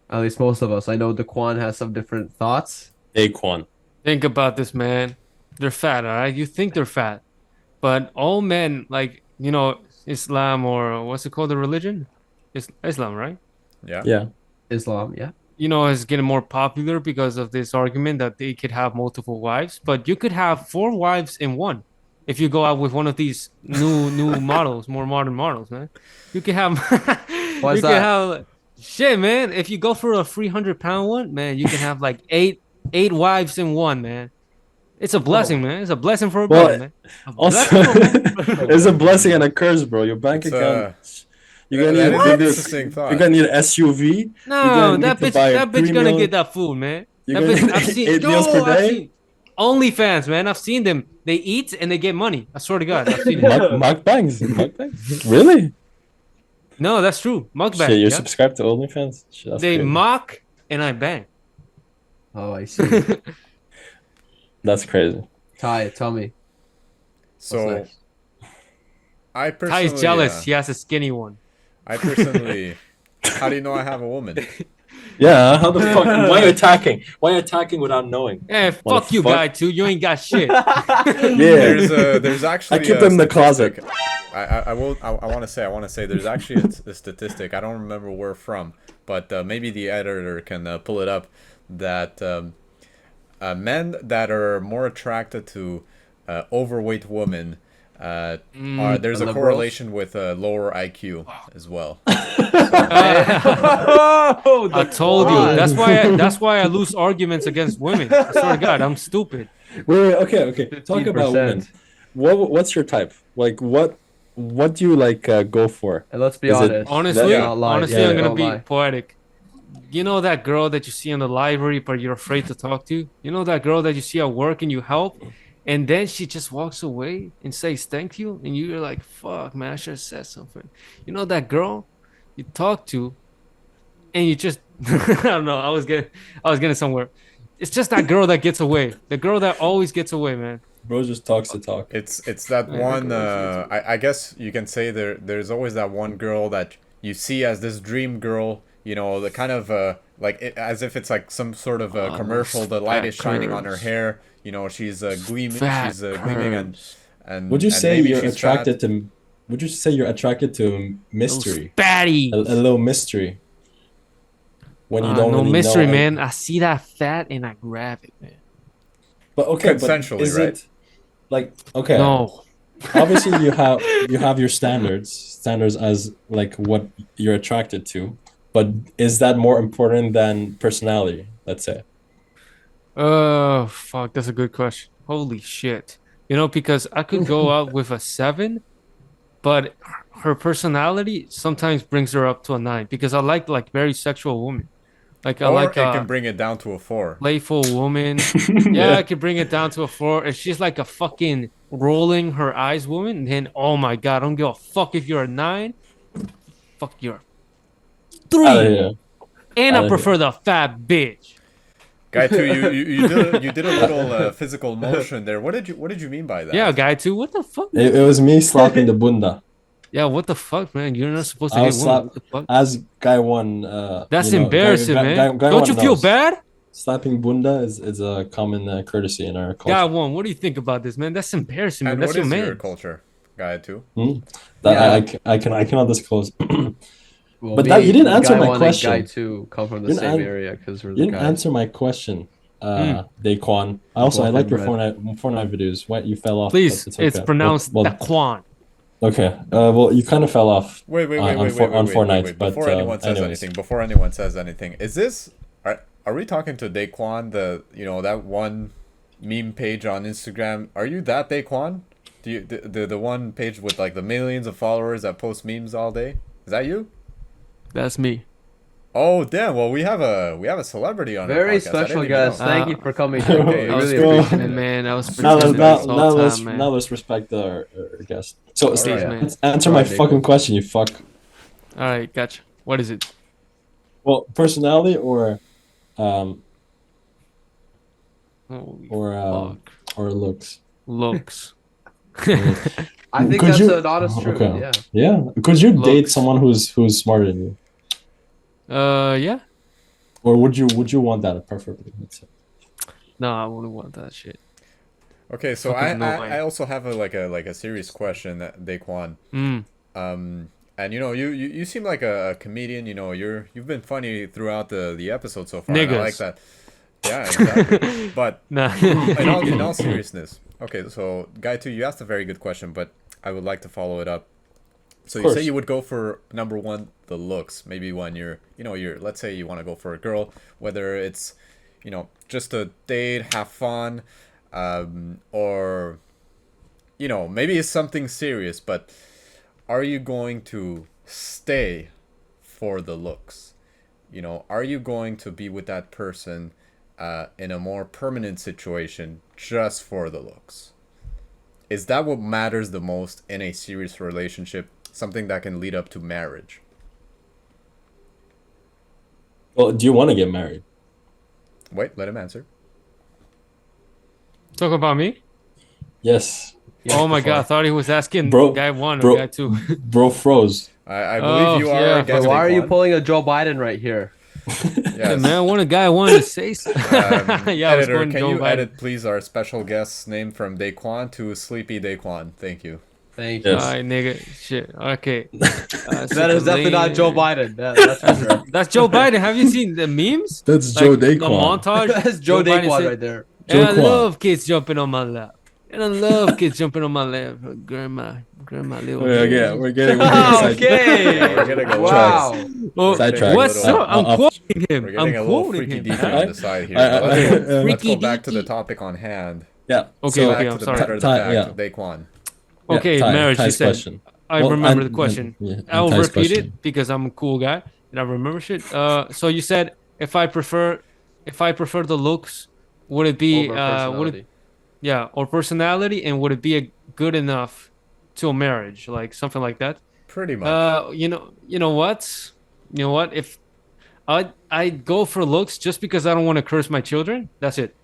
At least most of us. I know Daquan has some different thoughts. Daquan. Think about this, man. They're fat, all right? You think they're fat. But all men, like, Islam, or what's it called, the religion? Islam, right? Yeah. Yeah. Islam, yeah. Is getting more popular because of this argument that they could have multiple wives. But you could have 4 wives in one if you go out with one of these new models, more modern models, man. You can have... Why is you that? can have... Shit, man. If you go for a 300-pound one, man, you can have like 8 wives in one, man. It's a blessing, man. It's a blessing for a Well, brother, man. A Also, blessing for a brother. it's a blessing and a curse, bro. Your bank It's, account. You're that gonna need is a an bigger. interesting thought. You're gonna need an SUV. No, gonna that need to bitch, buy a that bitch 3 gonna mil- get that food, man. You're That gonna bitch, need I've seen, 8 meals per I've day. seen OnlyFans, man. I've seen them. They eat and they get money. I swear to God, I've seen it. Mukbangs. Mukbangs. Really? No, that's true. Mukbang. Shit, you're Yeah. subscribed to OnlyFans? Shit, that's They crazy. mock and I bang. Oh, I see. That's crazy. Ty, tell me. What's So next? I personally, Ty's jealous. He has a skinny one. I personally, how do you know I have a woman? Yeah, how the fuck? Why are you attacking? Why are you attacking without knowing? Hey, fuck you, Motherfuck. guy, too. You ain't got shit. Yeah. There's actually I keep a them in the closet. statistic. I want to say there's actually a statistic. I don't remember where from, but maybe the editor can pull it up. That men that are more attracted to overweight women there's a liberals? correlation with lower IQ as well. Oh, I told you. That's why I lose arguments against women. I swear to God, I'm stupid. Wait, okay. Talk about 15%. women. What's your type? Like, what do you like go for? And let's be Is it- honest. Honestly, Yeah. Not lie. honestly, Yeah, I'm gonna don't be lie. poetic. You know that girl that you see in the library, but you're afraid to talk to? You know that girl that you see at work and you help, and then she just walks away and says thank you, and you're like, fuck, man, I should have said something. You know that girl you talk to, and you just I don't know. I was getting somewhere. It's just that girl that gets away. The girl that always gets away, man. Bro just talks to talk. It's that Yeah, one. that I guess you can say there's always that one girl that you see as this dream girl. You know, the kind of as if it's like some sort of a commercial. The light is shining on her curves. hair. You know, she's gleaming. Fat She's gleaming, curves. and Would you and say maybe you're she's attracted fat. to? Would you say you're attracted to mystery? Those fatties. A little mystery. When you don't no really mystery, know man. I see that fat and I grab it, man. But okay, Consensually, but is right? it like okay? No. Obviously, you have your standards as like what you're attracted to. But is that more important than personality? Let's say. Oh, fuck. That's a good question. Holy shit. Because I could go out with a 7, but her personality sometimes brings her up to a 9 because I like very sexual women. Like I Or like it can bring it down to a 4. playful woman. Yeah, I could bring it down to a 4. If she's like a fucking rolling her eyes woman, then oh my God, I don't give a fuck if you're a 9. Fuck you're a 3. Outta here. And I Outta prefer the fat bitch. Guy two, you did a little physical motion there. What did you mean by that? Yeah, guy two. What the fuck? It was me slapping the bunda. Yeah, what the fuck, man? You're not supposed to I hit was women. slap What the fuck? as guy one. That's you know, embarrassing, man. guy Don't one you feel knows. bad? Slapping bunda is a common courtesy in our Guy culture. one, what do you think about this, man? That's embarrassing, man. And That's what your is your man. culture, guy two? That Yeah. I cannot disclose. Well, But that- you didn't answer guy my one question. And guy two come from the You didn't same an- area because we're You the didn't guys. answer my question, Mm. Daquan. I Both like your inbred. Fortnite videos. What you fell off? Please, but it's okay. it's pronounced Well, Daquan. okay. Well, you kind of fell off. Wait, on Fortnite. But Before anyone says anyways. anything, is this are we talking to Daquan, the that one meme page on Instagram? Are you that Daquan? Do you the one page with like the millions of followers that post memes all day? Is that you? That's me. Oh damn! Well, we have a celebrity on our Very podcast. I special didn't even guest. know. Thank you for coming. Okay, I was let's really go. appreciate pretending, it. man. I was Now pretending let's this whole time, man. now let's respect our guest. So Please, Alright. man. answer my Alright, fucking Daquan. question, you fuck. All right, gotcha. What is it? Well, personality or Holy or fuck. or looks. Looks. I think Could that's you- an honest truth. okay. Yeah. Yeah. Could you date Looks. someone who's smarter than you, Yeah. or would you want that preferably? Let's say. No, I wouldn't want that shit. Okay, so Fucking no way. I also have a serious question, Daquan. Mm. And you seem like a comedian. You've been funny throughout the episode so far. And I like Niggas. that. Yeah, exactly. But Nah. in all seriousness, okay. So guy two, you asked a very good question, but I would like to follow it up. So you say course. you would go for number one, the looks. Maybe when you're let's say you want to go for a girl, whether it's just a date, have fun, or maybe it's something serious. But are you going to stay for the looks? Are you going to be with that person in a more permanent situation just for the looks? Is that what matters the most in a serious relationship? Something that can lead up to marriage? Well, do you want to get married? Wait, let him answer. Talk about me? Yes. Oh my god, I thought he was asking Bro, guy one bro. or guy two. Bro froze. I believe you are yeah, against Why are you Daquan. pulling a Joe Biden right here? Yes. Man, I want a guy one to say so. Yeah, I was Editor, going can Joe you Biden. edit please our special guest's name from Daquan to Sleepy Daquan? Thank you. Thank you. Yes. Alright, nigga. Shit. Okay. That is definitely not Joe Biden. That's for sure. That's Joe Biden. Have you seen the memes? That's Like, Joe the Daquan. montage. That's Joe Biden Daquan said, right there. And I Daquan. love kids jumping on my lap. And I love kids jumping on my lap. Grandma little. Yeah, we're getting Okay. Yeah, we're gonna go Wow. Oh, Sidetrack. what's Little- up? I'm up. quoting him. We're I'm getting a little quoting freaky him. deaky on the side here. I- But I- let's go Freaky back to the deaky. topic on hand. Yeah. Okay, So, okay, Back I'm to the sorry. matter of the Ty- fact, yeah. Daquan. Okay, marriage, you Ty's said. question. I Well, remember and- the question. and- yeah, and I'll Ty's repeat question. it because I'm a cool guy and I remember shit. So you said if I prefer the looks, would it be Over would it personality. yeah, or personality, and would it be good enough to a marriage, like something like that? Pretty much. You know what? If I'd go for looks just because I don't want to curse my children. That's it.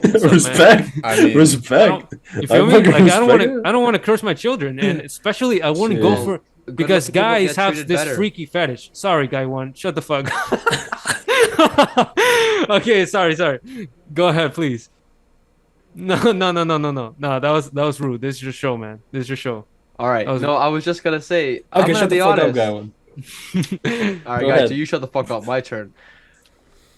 What's up, man? Respect. I mean, Respect. You feel me? fucking Like respect it. I don't want to curse my children, and especially I wouldn't go Shit. for Good because looking people guys get have treated this better. freaky fetish. Sorry, guy one, shut the fuck. Okay, sorry. Go ahead, please. No. That was rude. This is your show, man. This is your show. All right. That was- No, I was just gonna say. I'm Okay, gonna shut be the fuck up, honest. guy one. All right, Go guys. ahead. So you shut the fuck up. My turn.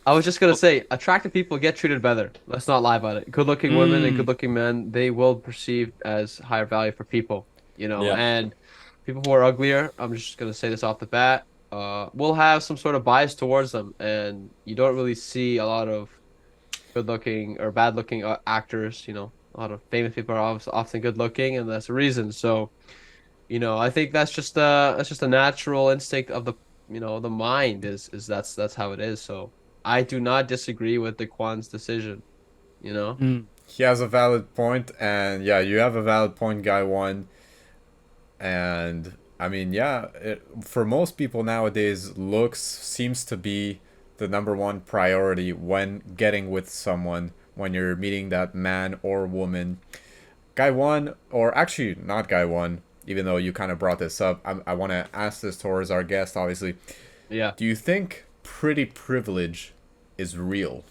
I was just gonna say, attractive people get treated better. Let's not lie about it. Good-looking women and Mm. good-looking men, they will perceive as higher value for people. Yeah. And people who are uglier, I'm just gonna say this off the bat, will have some sort of bias towards them, and you don't really see a lot of good-looking or bad-looking actors. A lot of famous people are often good-looking, and that's the reason. So, I think that's just a natural instinct of the mind is that's how it is. So I do not disagree with Daquan's decision. Mm. he has a valid point, and yeah, you have a valid point, guy one. And I mean, yeah, for most people nowadays, looks seems to be the number one priority when getting with someone, when you're meeting that man or woman? Guy one, or actually not guy one, even though you kind of brought this up, I want to ask this towards our guest, obviously. Yeah. Do you think pretty privilege is real?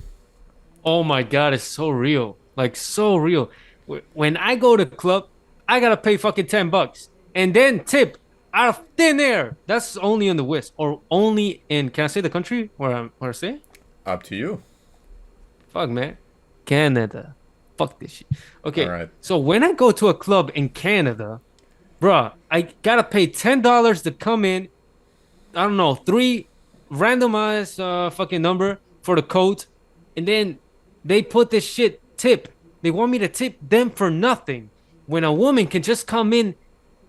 Oh my God, it's so real. Like, so real. When I go to club, I gotta pay fucking $10 and then tip out of thin air. That's only in the West, or only in, can I say the country where I stay? Up to you. Fuck, man. Canada. Fuck this shit. Okay, All right. so when I go to a club in Canada, bruh, I gotta pay $10 to come in. I don't know, three randomized fucking number for the coat, and then they put this shit tip. They want me to tip them for nothing. When a woman can just come in,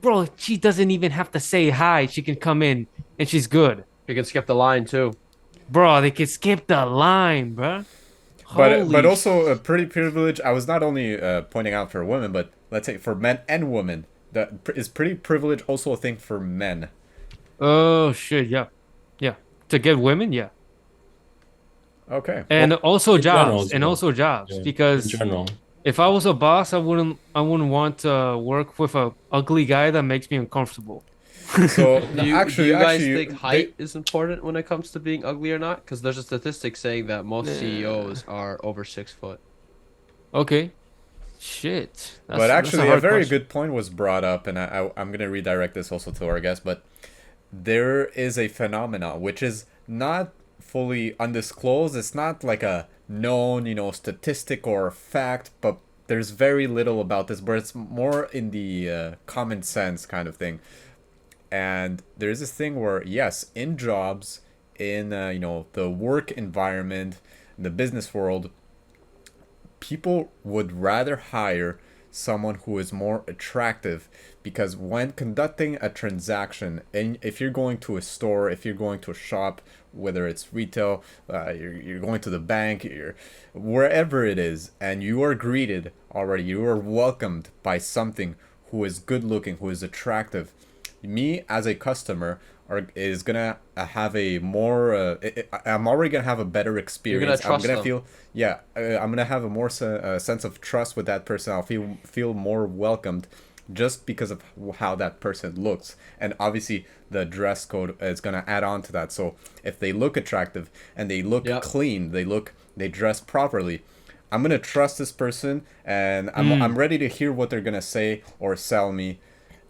bro, she doesn't even have to say hi. She can come in and she's good. You can skip the line too. Bro, they can skip the line, bro. But also a pretty privilege. I was not only pointing out for women, but let's say for men and women. That is pretty privilege also a thing for men. Oh shit, yeah. Yeah. To get women, yeah. Okay. And also in general jobs. as And well. also jobs. Yeah, Because in general. if I was a boss, I wouldn't want to work with a ugly guy that makes me uncomfortable. So Do you guys think height is important when it comes to being ugly or not? Because there's a statistic saying that most CEOs are over 6 foot. Okay. Shit. But actually, a hard very question. good point was brought up, and I'm going to redirect this also to our guest, but there is a phenomenon which is not fully undisclosed. It's not like a known, statistic or fact, but there's very little about this, but it's more in the common sense kind of thing. And there's this thing where, yes, in jobs, in, the work environment, the business world, people would rather hire someone who is more attractive, because when conducting a transaction, and if you're going to a store, if you're going to a shop, whether it's retail, you're going to the bank, you're wherever it is, and you are greeted already, you are welcomed by something who is good looking, who is attractive, me as a customer is gonna have a more I'm already gonna have a better experience. trust I'm gonna them. feel I'm gonna have a more sense of trust with that person. I'll feel more welcomed just because of how that person looks. And obviously the dress code is gonna add on to that. So if they look attractive and they look clean, they dress properly, I'm gonna trust this person, and I'm ready to hear what they're gonna say or sell me,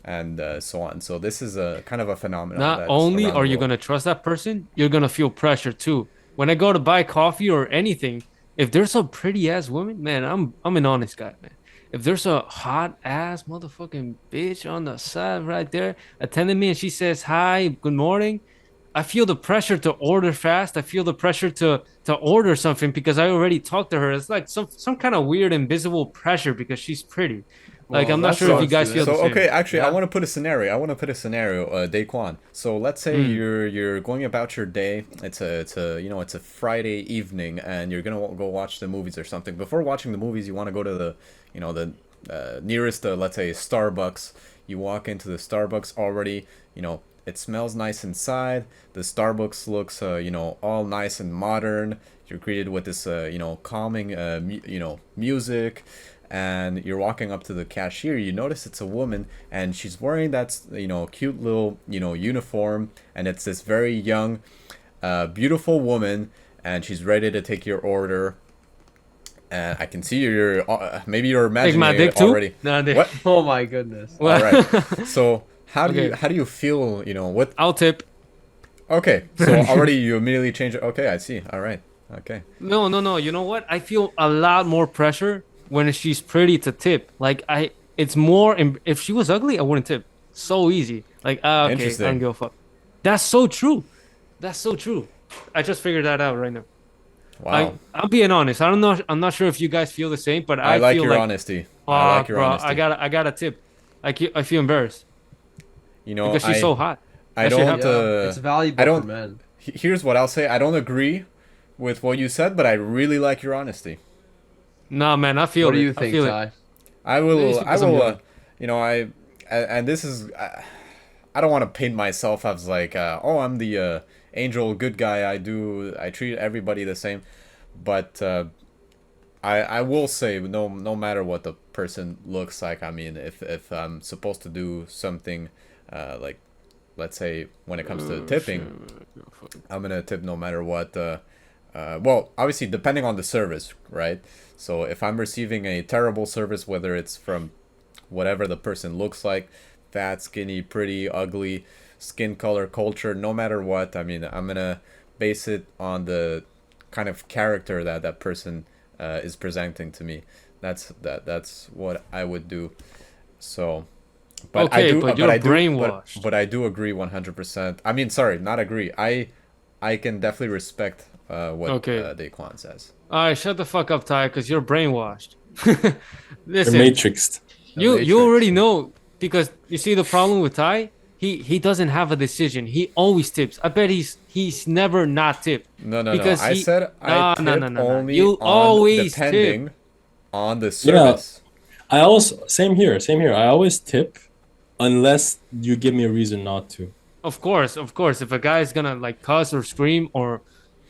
and so on. So this is a kind of a phenomenon. Not that's only around are the you world. gonna trust that person, you're gonna feel pressure too. When I go to buy coffee or anything, if there's a pretty ass woman, man, I'm an honest guy, man. If there's a hot ass motherfucking bitch on the side right there attending me and she says hi, good morning, I feel the pressure to order fast. I feel the pressure to order something because I already talked to her. It's like some kind of weird invisible pressure because she's pretty. Like, Well, I'm not that sure if you sucks, guys dude. feel the So same. okay, actually, I Yeah. want to put a scenario. Daquan. So let's say you're going about your day. It's a Friday evening, and you're gonna go watch the movies or something. Before watching the movies, you want to go to the nearest, let's say, Starbucks. You walk into the Starbucks already. It smells nice inside. The Starbucks looks all nice and modern. You're greeted with this calming music. And you're walking up to the cashier, you notice it's a woman, and she's wearing that cute little uniform, and it's this very young beautiful woman, and she's ready to take your order. And I can see maybe you're Take imagining my dick it too? already. Nah, dick. What? Oh my goodness. Well, All right. So how do Okay. you feel? What? I'll tip. Okay. So already you immediately change it. Okay, I see. All right. Okay. No. You know what? I feel a lot more pressure when she's pretty to tip. Like it's more. If she was ugly, I wouldn't tip. So easy. Like okay, I Interesting. don't give a fuck. That's so true. That's so true. I just figured that out right now. Wow. I'm being honest. I don't know. I'm not sure if you guys feel the same, but I I like feel your like, honesty. fuck, I like your bro, honesty. I gotta tip. I feel embarrassed because she's so hot. I That shit don't. happens. It's valuable I don't. for men. Here's what I'll say. I don't agree with what you said, but I really like your honesty. Nah, man, I feel What do it. you I think, feel it. Ty? I will. It's I because I'm will. young. And this is. I don't want to paint myself as like, oh, I'm the angel good guy. I treat everybody the same, but I will say no matter what the person looks like. I mean, if I'm supposed to do something, like let's say when it comes to tipping, I'm gonna tip no matter what. Well, obviously depending on the service, right? So if I'm receiving a terrible service, whether it's from whatever the person looks like, fat, skinny, pretty, ugly, skin color, culture, no matter what, I mean, I'm gonna base it on the kind of character that that person is presenting to me. That's what I would do. So, but Okay, I do, but you're I do, brainwashed. but I do agree 100%. I mean, sorry, not agree. I can definitely respect what Okay. Daquan says. All right, shut the fuck up, Ty, because you're brainwashed. You're Listen, matrixed. you already know because you see the problem with Ty. He doesn't have a decision. He always tips. I bet he's never not tipped. No, Because I he- said I tip no. only You on always depending on the service. I also same here. I always tip unless you give me a reason not to. Of course. If a guy's gonna like cuss or scream or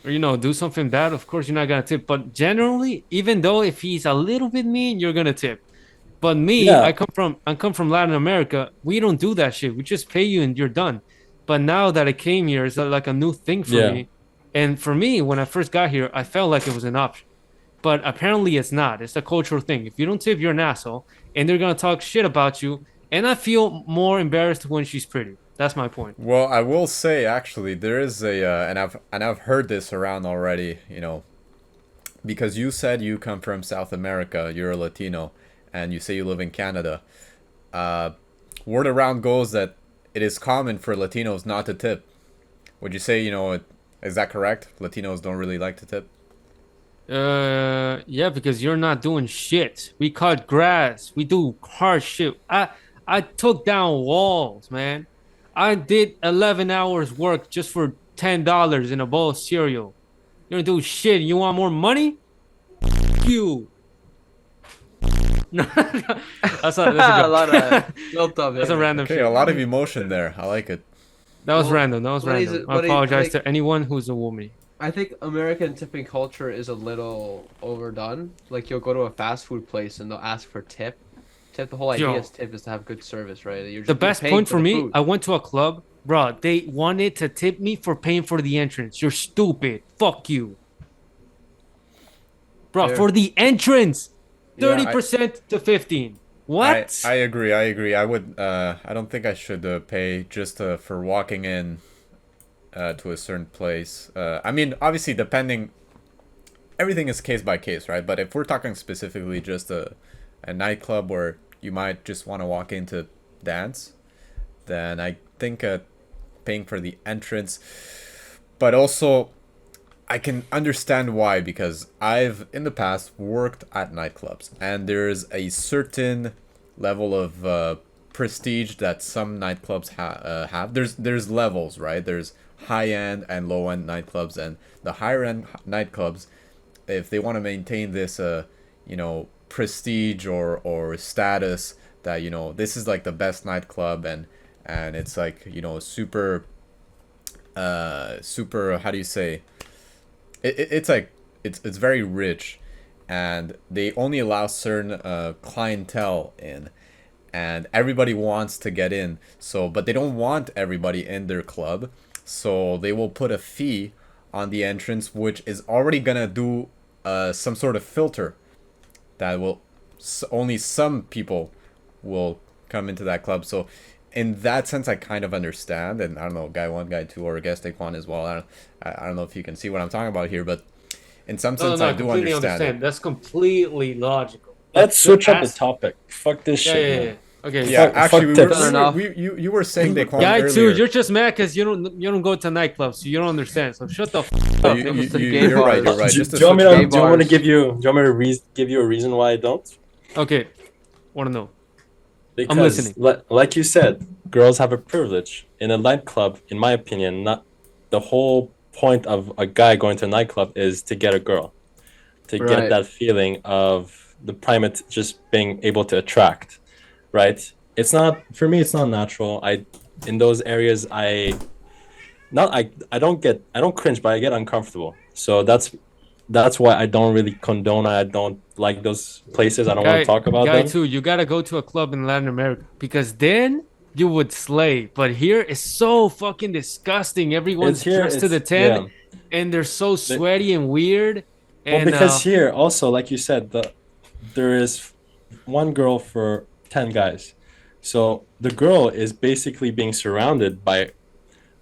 do something bad, of course you're not gonna tip. But generally, even though if he's a little bit mean, you're gonna tip. But me, Yeah. I come from Latin America. We don't do that shit. We just pay you and you're done. But now that I came here, it's like a new thing for Yeah. me. And for me, when I first got here, I felt like it was an option. But apparently it's not. It's a cultural thing. If you don't tip, you're an asshole. And they're gonna talk shit about you. And I feel more embarrassed when she's pretty. That's my point. Well, I will say actually there is a and I've heard this around already, because you said you come from South America, you're a Latino, and you say you live in Canada. Word around goes that it is common for Latinos not to tip. Would you say, is that correct? Latinos don't really like to tip? Yeah, because you're not doing shit. We cut grass. We do hard shit. I took down walls, man. I did 11 hours work just for $10 in a bowl of cereal. You don't do shit. You want more money? You. No, that's a a joke. lot of built up. That's a random Okay, shit. a lot of emotion there. I like it. That was Well, random. That was what is random. it- I what is- apologize like- to anyone who's a woman. I think American tipping culture is a little overdone. Like you'll go to a fast food place and they'll ask for tip. The whole idea Yo. is tip is to have good service, right? The best point for the me, food. I went to a club, bro. They wanted to tip me for paying for the entrance. You're stupid. Fuck you, bro. Fair. For the entrance, Yeah, 30% to 15. What? I agree. I would. I don't think I should pay just for walking in to a certain place. I mean, obviously, depending. Everything is case by case, right? But if we're talking specifically just a nightclub where you might just want to walk in to dance, then I think paying for the entrance. But also, I can understand why, because I've in the past worked at nightclubs, and there's a certain level of prestige that some nightclubs have. There's levels, right? There's high end and low end nightclubs, and the higher end nightclubs, if they want to maintain this prestige or status that this is like the best nightclub, and it's like super how do you say it's like it's very rich, and they only allow certain clientele in, and everybody wants to get in, so but they don't want everybody in their club, so they will put a fee on the entrance, which is already gonna do some sort of filter that will only some people will come into that club. So in that sense, I kind of understand, and I don't know, guy 1, guy 2, or guest Daquan as well. I don't know if you can see what I'm talking about here, but in some sense, I do completely understand it. That's completely logical. Let's switch up the Ask- topic. Fuck this Yeah, shit. yeah, man. yeah. Okay. Yeah, Fuck- actually, fuck we tips. were, you were saying Daquan Guy earlier. 2, you're just mad because you don't go to nightclubs, so you don't understand. So shut the up. You, It was the you, gay you're right. bars. You're right. Do, Just do to you want me switch to? up- Do you want me to bars. give you? Do you want me to give you a reason why I don't? Okay. Want to know? Because, listening. Like you said, girls have a privilege in a nightclub. In my opinion, not the whole point of a guy going to a nightclub is to get a girl, to Right. get that feeling of the primate just being able to attract, right? It's not for me. It's not natural. I in those areas, I don't cringe, but I get uncomfortable. So that's why I don't really condone. I don't like those places. I don't want to talk about Guy them. too, you gotta go to a club in Latin America because then you would slay. But here it's so fucking disgusting. Everyone's It's here. dressed to the It's 10 and they're so sweaty and weird. Well, And because here also, like you said, there is one girl for 10 guys. So the girl is basically being surrounded by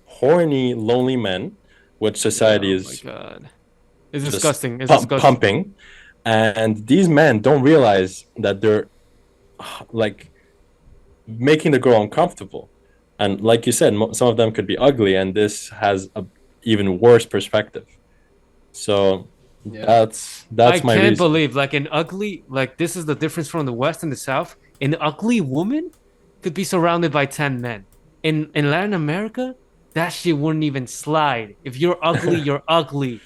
horny, lonely men, which society oh my is god. It's just disgusting. It's disgusting. pumping. And these men don't realize that they're like making the girl uncomfortable. And like you said, some of them could be ugly, and this has a even worse perspective. So Yeah. that's I my can't reason. believe like an ugly like this is the difference from the West and the South. An ugly woman could be surrounded by 10 men. In Latin America, that shit wouldn't even slide. If you're ugly, you're ugly.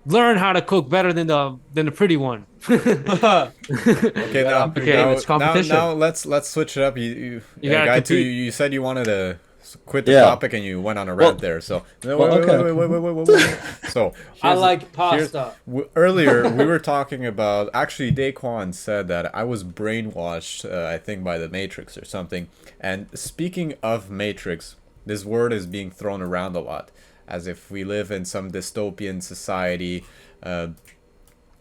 Learn how to cook better than the pretty one. Okay, now, Okay, now, it's competition. now let's switch it up. You gotta guy two, compete. you said you wanted to quit the Yeah. topic and you went on a rant there. So okay. wait. So I here's- like here's- pasta. Earlier we were talking about actually Daquan said that I was brainwashed, I think by the Matrix or something. And speaking of Matrix, this word is being thrown around a lot, as if we live in some dystopian society,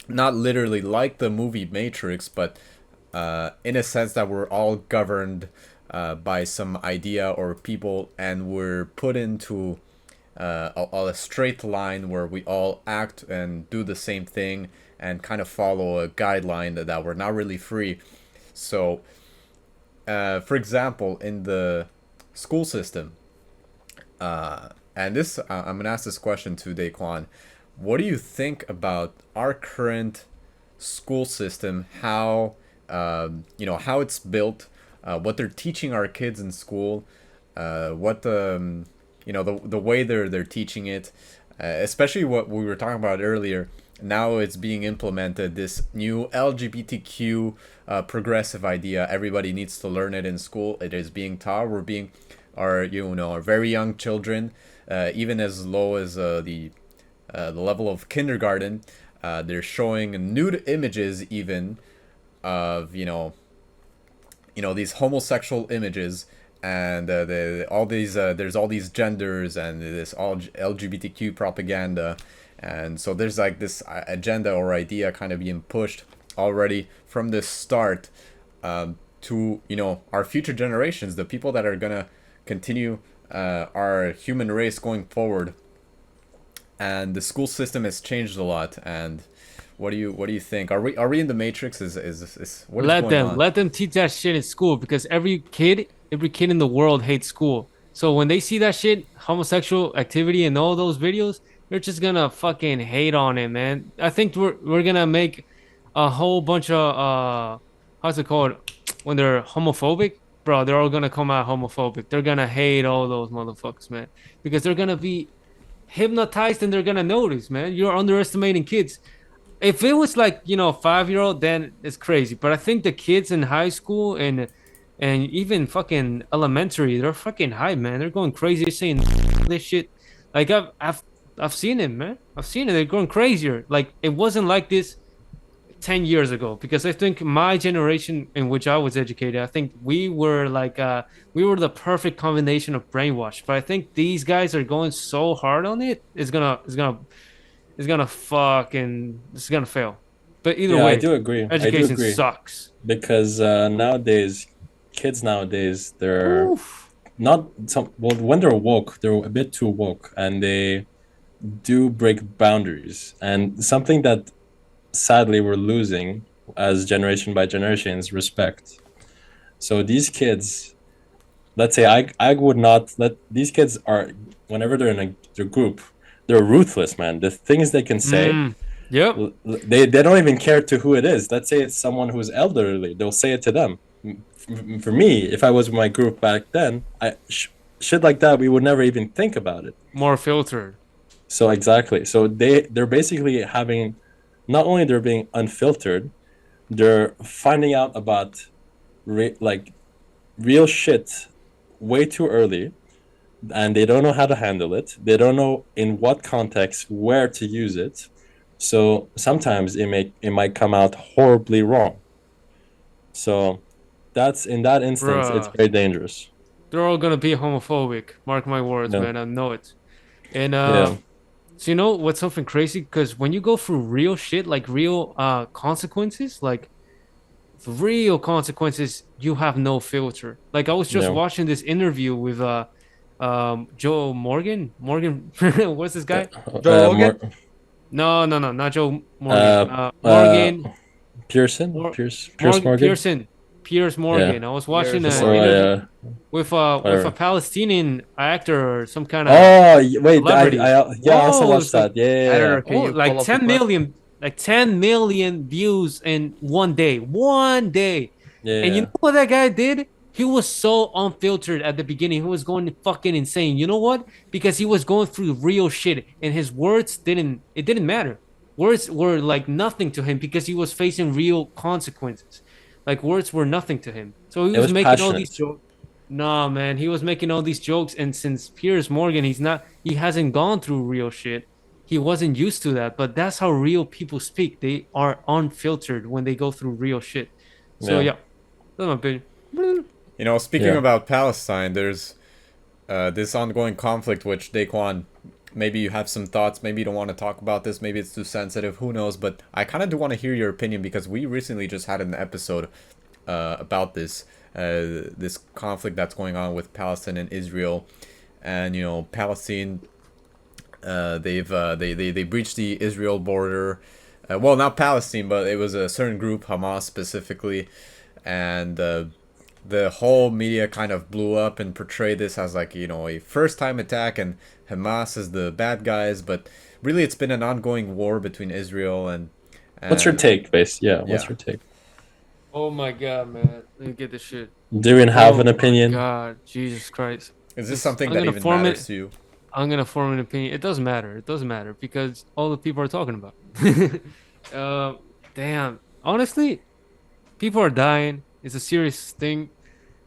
not literally like the movie Matrix, but in a sense that we're all governed by some idea or people, and we're put into a straight line where we all act and do the same thing and kind of follow a guideline that we're not really free. So, for example, in the school system, and this I'm gonna ask this question to Daquan. What do you think about our current school system? How how it's built, what they're teaching our kids in school, what the way they're teaching it, especially what we were talking about earlier. Now it's being implemented, this new LGBTQ progressive idea. Everybody needs to learn it in school. It is being taught. We're being our very young children, even as low as the level of kindergarten, they're showing nude images even of these homosexual images, and all these there's all these genders and this all LGBTQ propaganda, and so there's like this agenda or idea kind of being pushed already from the start, to our future generations, the people that are gonna continue our human race going forward. And the school system has changed a lot. And what do you think? Are we in the Matrix? Is what is going on? Let them teach that shit in school because every kid in the world hates school. So when they see that shit, homosexual activity and all those videos, they're just gonna fucking hate on it, man. I think we're gonna make a whole bunch of how's it called when they're homophobic, bro. They're all gonna come out homophobic. They're gonna hate all those motherfuckers, man, because they're gonna be hypnotized and they're gonna notice, man. You're underestimating kids. If it was like 5-year-old, then it's crazy. But I think the kids in high school and even fucking elementary, they're fucking high, man. They're going crazy. They're saying this shit. Like I've seen it, man. I've seen it. They're going crazier. Like it wasn't like this 10 years ago, because I think my generation in which I was educated, I think we were like we were the perfect combination of brainwash. But I think these guys are going so hard on it, it's gonna fail. But either way, I do agree. education sucks. Because kids nowadays, they're Oof. not when they're woke, they're a bit too woke, and they do break boundaries. And something that sadly we're losing as generation by generation is respect. So these kids, let's say I would not let these kids are, whenever they're in their group, they're ruthless, man. The things they can say, Yep. they don't even care to who it is. Let's say it's someone who's elderly, they'll say it to them. For me, if I was with my group back then, shit like that, we would never even think about it. More filtered. So exactly. So they're basically having, not only they're being unfiltered, they're finding out about real shit way too early, and they don't know how to handle it. They don't know in what context where to use it. So sometimes it might come out horribly wrong. So that's in that instance, it's Bruh, very dangerous. they're all gonna be homophobic. Mark my words, Yeah, man. I know it. And yeah, so you know what's something crazy? Because when you go through real shit, like real consequences, like real consequences, you have no filter. Like I was just yeah. watching this interview with Joe Morgan. Morgan, what's this guy? Joe Rogan? More, No, not Joe Morgan. uh, uh, Morgan, Pearson, Mor Pierce Morgan Morgan. Pearson, Piers Yeah. Morgan. I was watching Years an So Morgan. interview with a whatever. Palestinian actor or some kind of Oh, wait, celebrity. yeah, I also Whoa, watched it's like that. Yeah, yeah, yeah. Editor, can oh, you pull up the clip? like 10 million views in one day. One day. Yeah, And you yeah. know what that guy did? He was so unfiltered at the beginning. He was going fucking insane. You know what? Because he was going through real shit and his words didn't matter. Words were like nothing to him because he was facing real consequences. Like words were nothing to him. So he It was was making all these passionate. jokes. Nah, man, he was making all these jokes, and since Piers Morgan, he hasn't gone through real shit. He wasn't used to that, but that's how real people speak. They are unfiltered when they go through real shit. So Yeah, yeah, that's my opinion. You know, speaking yeah. about Palestine, there's this ongoing conflict which Daquan, maybe you have some thoughts, maybe you don't want to talk about this, maybe it's too sensitive, who knows, but I kind of do want to hear your opinion because we recently just had an episode about this conflict that's going on with Palestine and Israel. And you know, Palestine, they breached the Israel border. Well, not Palestine, but it was a certain group, Hamas specifically, and the whole media kind of blew up and portrayed this as like, you know, a first time attack and Hamas is the bad guys. But really, it's been an ongoing war between Israel What's your and take, base? Yeah, what's yeah. your take? Oh my god, man, let me get this shit. Do you even have Oh an my opinion? god, Jesus Christ. Is this This something I'm that gonna even form matters it. to you? I'm gonna form an opinion. It doesn't matter. It doesn't matter because all the people are talking about. uh, damn. Honestly, people are dying. It's a serious thing.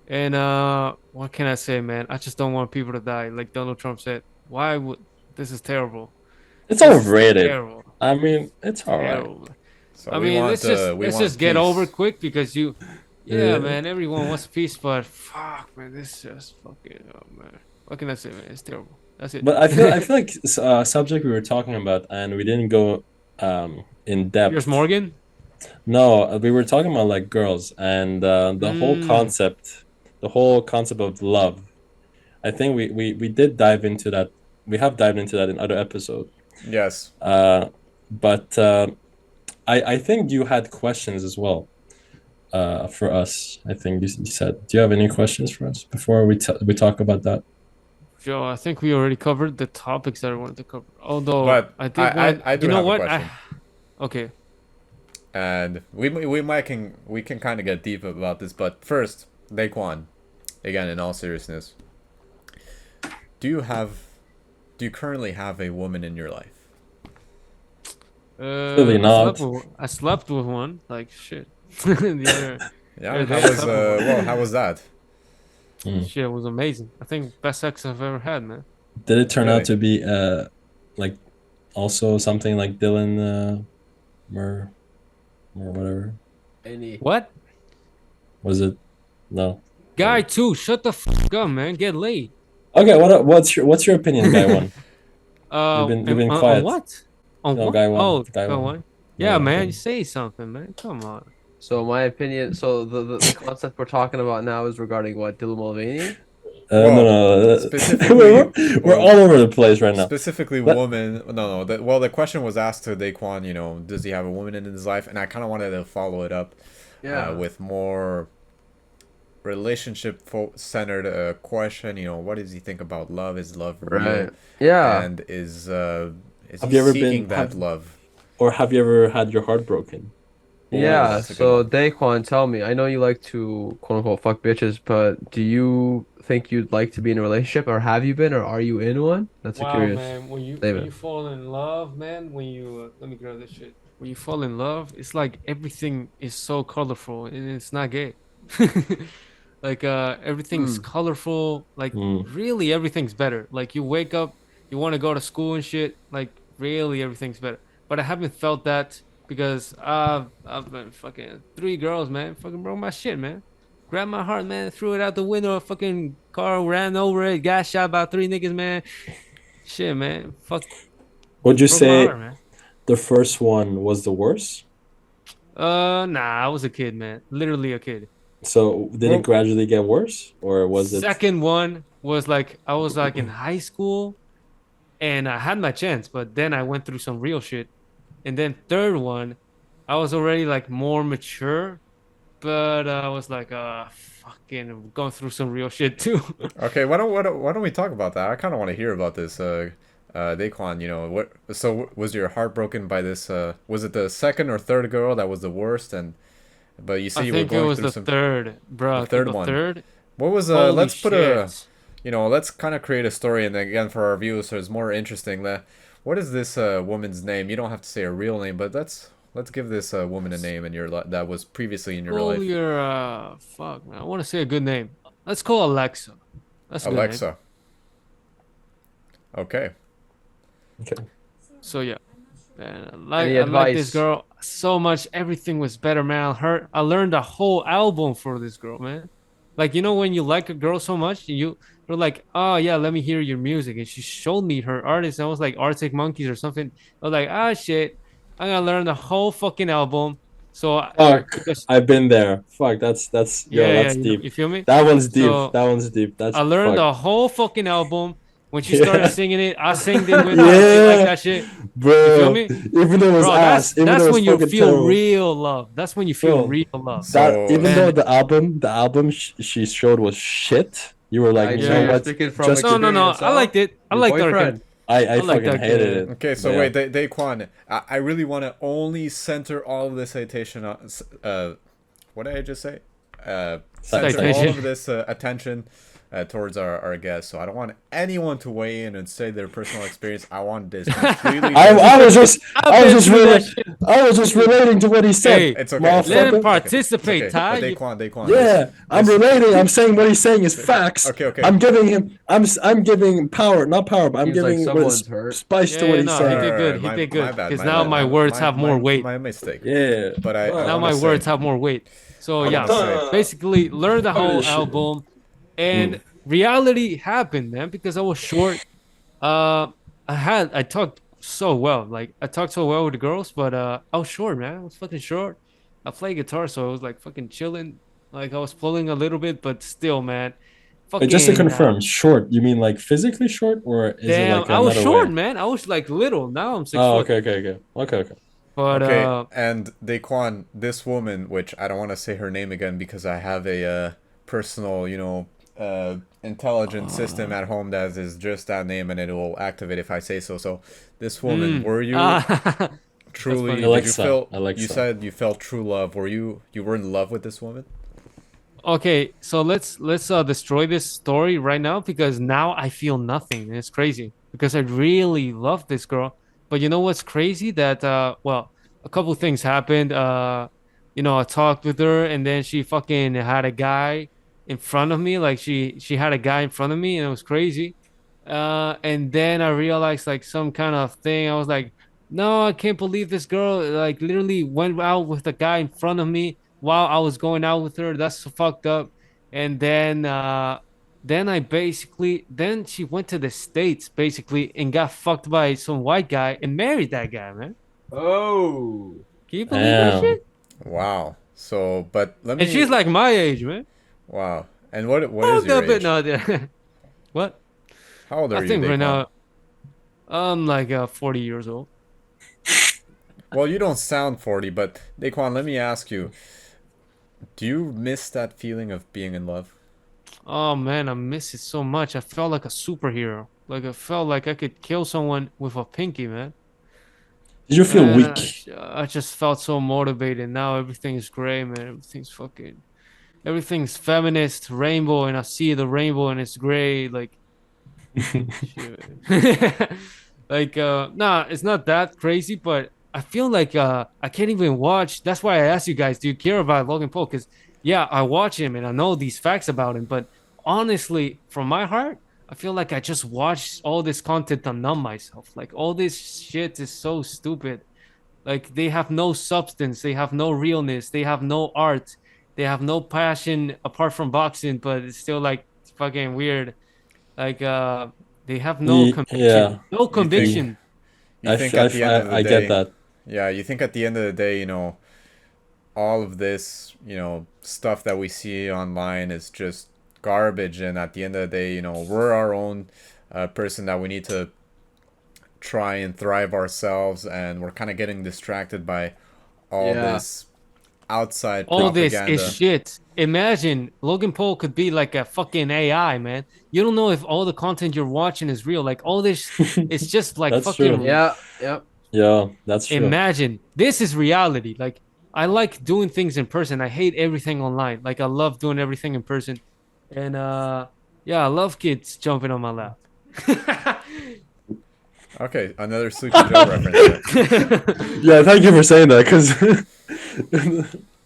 And what can I say, man? I just don't want people to die, like Donald Trump said. Why would this is terrible. It's This is overrated. terrible. I mean, it's all right. Terrible. So I mean, we let's want just get over peace. quick because yeah, Yeah. man, everyone wants peace, but fuck, man, this is just fucking, oh, man. What can I say, man? It's terrible. That's it. But I feel like subject we were talking about, and we didn't go in Here's depth. Morgan. No, we were talking about like girls and Mm, the whole concept of love. I think we did dive into that. We have dived into that in other episodes. Yes. But I think you had questions as well. For us, I think you said. Do you have any questions for us before we talk about that? Joe, I think we already covered the topics that I wanted to cover. Although But I did want, I do you know have a what? question. Okay. And we can kind of get deep about this, but first, Daquan, again, in all seriousness, do you have do you currently have a woman in your life? Clearly not. I slept with one. Like shit. The Yeah, other how day I was slept with one. well, how was that? Mm. Shit, it was amazing. I think best sex I've ever had, man. Did it turn out Really? to be like also something like Dylan Mur or whatever? Any. What? Was it? No. Guy two, shut the fuck up, man. Get laid. Okay, what's your opinion, guy one? You've been On quiet. what? On No, what? guy one. Oh, Guy go one. on. Yeah, Yeah, man. okay. You say something, man. Come on. So my opinion. So the concept we're talking about now is regarding what, Dylan Mulvaney? No, Well, no. specifically, We're all over the place right now. specifically But woman. No, no. Well, the question was asked to Daquan. You know, does he have a woman in his life? And I kind of wanted to follow it up Yeah. with more relationship centered question. You know, what does he think about love? Is love real? Right. Yeah. And is have he you ever seeking been that love? or have you ever had your heart broken? Yeah. That's a good So one. Daquan, tell me. I know you like to quote unquote fuck bitches, but do you think you'd like to be in a relationship, or have you been, or are you in one? That's a Wow, curious man. When you statement. fall in love, man. When you let me grab this shit. When you fall in love, it's like everything is so colorful and it's not gay. Like everything's colorful. Like Mm. really everything's better. Like you wake up, you want to go to school and shit. Like really everything's better. But I haven't felt that because I've been fucking 3 girls, man. Fucking broke my shit, man. Grabbed my heart, man. Threw it out the window. A fucking car ran over it. Got shot by 3 niggas, man. Shit, man. Fuck. Would you Broke my say heart, man. the first one was the worst? Nah. I was a kid, man. Literally a kid. So did Well- it gradually get worse, or was it? Second one was like I was like in high school, and I had my chance, but then I went through some real shit. And then third one, I was already like more mature, but I was like fucking going through some real shit too. Okay, why don't we talk about that? I kind of want to hear about this. Daquan, you know what? So was your heart broken by this? Was it the second or third girl that was the worst? But you see, I you were think it going was through the some. third, bro. The third one. Third. What was Holy let's put a, shit. let's kind of create a story, and then again for our viewers, so it's more interesting. What is this woman's name? You don't have to say her real name, but let's give this woman a name in your that was previously in your Call life. your fuck, man. I want to say a good name. Let's call Alexa. That's a good name. Alexa. Okay. Okay. So yeah, man, Any I like this advice? girl so much. Everything was better, man. I learned the whole album for this girl, man. Like you know when you like a girl so much, you're like, oh yeah, let me hear your music, and she showed me her artist. And I was like Arctic Monkeys or something. I was like, ah shit, I'm gonna learn the whole fucking album. So Fuck, because, I've been there. Fuck, that's yo, yeah, that's yeah, deep. you feel me? That one's deep. So, That one's deep. That's I learned fuck. the whole fucking album. When she Yeah. started singing it, I sang it with her. She liked that shit. Bro. You feel me? Even though it was Bro, ass, even that's though it was when you fucking feel terrible. real love. That's when you feel Bro. real love. So- That even though And- the album she showed was shit, you were like, I you yeah, know yeah. what? Speaking from Just No, experience, I liked it. I your liked boyfriend. I I like fucking that hated guy. it. Okay, so Yeah. wait, Daquan, I really want to only center all of this citation on, what did I just say? Center all Citation. of this attention towards our guests. So I don't want anyone to weigh in and say their personal experience. I want this completely. I was just I've been through that shit. I was just relating to what he said. Hey, It's okay. let him motherfucker. participate, Okay, Ty. but Daquan. Yeah, I'm relating. I'm saying what he's saying is facts. Okay. I'm giving him. I'm giving power, not power, but I'm Seems like giving someone's hurt. spice Yeah, to what he's no, saying. he did good. He My- did my good. bad, Because my now bad. my words have more weight. My mistake. Yeah, But I Now wanna my words say- have more weight. So I yeah, wanna say- basically learn the Holy whole shit. album, and reality happened, man. Because I was short. I talked so well. Like I talked so well with the girls, but I was short, man. I was fucking short. I play guitar, so I was like fucking chilling. Like I was pulling a little bit, but still, man. But just to Fucking, confirm, short. You mean like physically short, or is it damn, like I was another short, way? man. I was like little. Now I'm 6 Oh, foot. okay. But Okay, and Daquan, this woman, which I don't want to say her name again because I have a personal, intelligent system at home that is just that name and it will activate if I say so. So, this woman, were you truly? funny. Did Alexa, you feel? Alexa. You said you felt true love. Were you were in love with this woman? okay, so let's destroy this story right now because now I feel nothing. And it's crazy because I really love this girl. But you know what's crazy? That well, a couple things happened. I talked with her and then she fucking had a guy in front of me. Like she had a guy in front of me and it was crazy. And then I realized like some kind of thing. I was like, no, I can't believe this girl like literally went out with the guy in front of me while I was going out with her. That's so fucked up. And then then she went to the States basically and got fucked by some white guy and married that guy, man. Oh. Can you believe that Damn. shit? Wow. So, but let me. And she's like my age, man. Wow. And what is Fucked your up it- age? no, what? How old are I you? think right Daquan? now I'm like 40 years old. Well, you don't sound 40, but Daquan, let me ask you. Do you miss that feeling of being in love? Oh man, I miss it so much. I felt like a superhero. Like I felt like I could kill someone with a pinky, man. Did you feel And weak? I just felt so motivated. Now everything's gray, man. Everything's feminist, rainbow, and I see the rainbow and it's gray. Like, shit. Like, nah, it's not that crazy, but I feel like I can't even watch. That's why I asked you guys, do you care about Logan Paul? Because yeah, I watch him and I know these facts about him, but honestly, from my heart, I feel like I just watched all this content to numb myself. Like all this shit is so stupid. Like they have no substance, they have no realness, they have no art, they have no passion apart from boxing, but it's still like fucking weird. Like they have no Yeah, conviction. No You think conviction. you think at the end of the I get day, that. yeah, you think at the end of the day, all of this, stuff that we see online is just garbage, and at the end of the day, we're our own person that we need to try and thrive ourselves, and we're kind of getting distracted by all Yeah. this outside All this is propaganda. shit. Imagine Logan Paul could be like a fucking AI, man. You don't know if all the content you're watching is real. Like all this it's just like That's true. fucking Yeah. Yep. Yeah, that's true. imagine. This is reality. Like I like doing things in person. I hate everything online. Like I love doing everything in person. And yeah, I love kids jumping on my lap. Okay, another Sleepy Joe reference there. Yeah, thank you for saying that because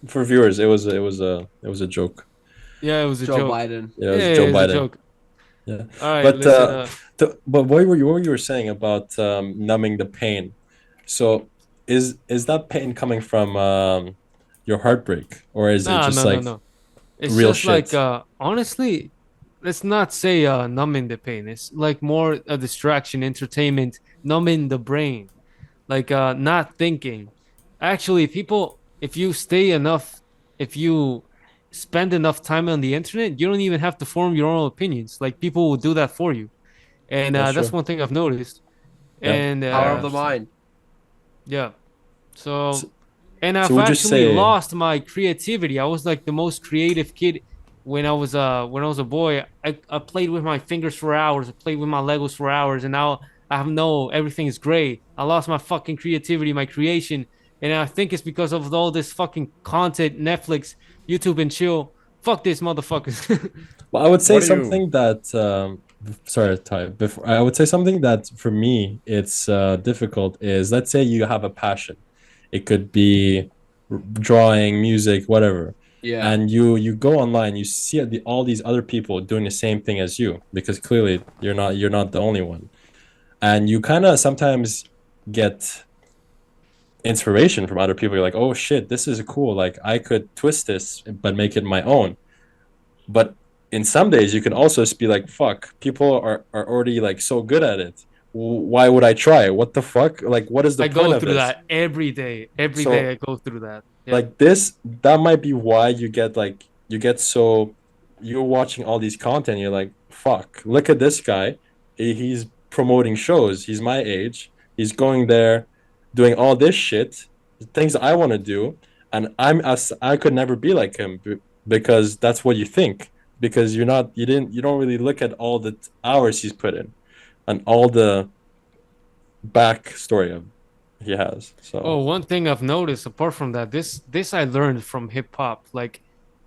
for viewers, it was a joke. Yeah, it was a Joe joke. Biden. Yeah, it was Yeah, Joe it was a Biden. joke. Yeah, All right, but listen. but what you were saying about numbing the pain? So is that pain coming from your heartbreak, or is it Nah, just no, no, like no. It's real just like shit? honestly, let's not say numbing the pain. It's like more a distraction, entertainment, numbing the brain, like not thinking. Actually, people, if you stay enough, if you spend enough time on the internet, you don't even have to form your own opinions. Like people will do that for you, and That's that's true. one thing I've noticed. Yeah. And Power Yeah, of the mind. yeah, so So, and so I've would you actually say? lost my creativity. I was like the most creative kid when I was a boy. I played with my fingers for hours. I played with my Legos for hours, and now I have no everything is gray. I lost my fucking creativity, my creation, and I think it's because of all this fucking content, Netflix, YouTube, and chill. Fuck this, motherfuckers. Well, I would say what do you? something that sorry, Ty. Before I would say something that for me it's difficult is, let's say you have a passion. It could be drawing, music, whatever, Yeah. and you go online, you see all these other people doing the same thing as you, because clearly you're not the only one, and you kind of sometimes get inspiration from other people. You're like, oh shit, this is cool. Like I could twist this but make it my own. But in some days, you can also just be like, "Fuck, people are already like so good at it. Why would I try? What the fuck? Like, what is the I point go of through this?" that every day. Every day So, I go through that. Yeah. like this, that might be why you get so you're watching all these content. You're like, "Fuck, look at this guy. He's promoting shows. He's my age. He's going there, doing all this shit, things I want to do, and I could never be like him because that's what you think, because you don't really look at all the hours he's put in and all the backstory of he has. Oh, So one thing I've noticed apart from that, this I learned from hip hop. Like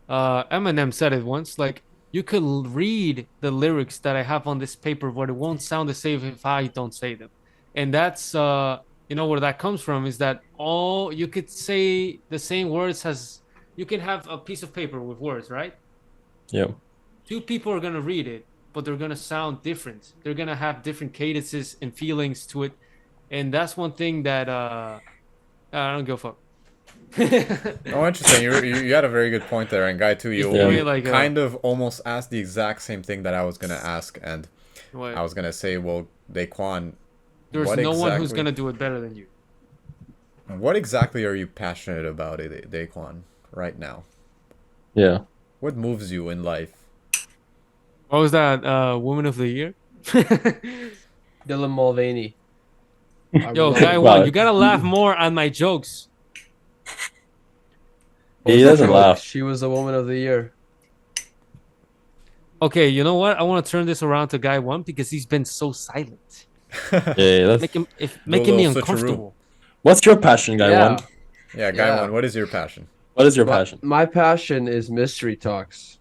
Eminem said it once, like you could read the lyrics that I have on this paper, but it won't sound the same if I don't say them. And that's you know where that comes from is that all you could say the same words as you can have a piece of paper with words, right? yeah, Two people are gonna read it, but they're gonna sound different. They're gonna have different cadences and feelings to it. And that's one thing that I don't give a fuck. Oh, interesting. You had a very good point there, and Guy too. Just You the yeah. way you like kind of almost asked the exact same thing that I was gonna ask, and what, I was gonna say, well, Daquan, there's what no one who's exactly? gonna do it better than you. What exactly are you passionate about, Daquan, right now? Yeah. What moves you in life? What was that? Woman of the year? Dylan Mulvaney. Yo, guy one, you gotta laugh more on my jokes. He doesn't laugh. She was the woman of the year. Okay, you know what? I want to turn this around to guy one because he's been so silent, Yeah, that's, making me little switcheroo. uncomfortable. what's your passion, guy Yeah. one? Yeah, Guy Yeah. one. What is your passion? What is your My, passion? my passion is mystery talks.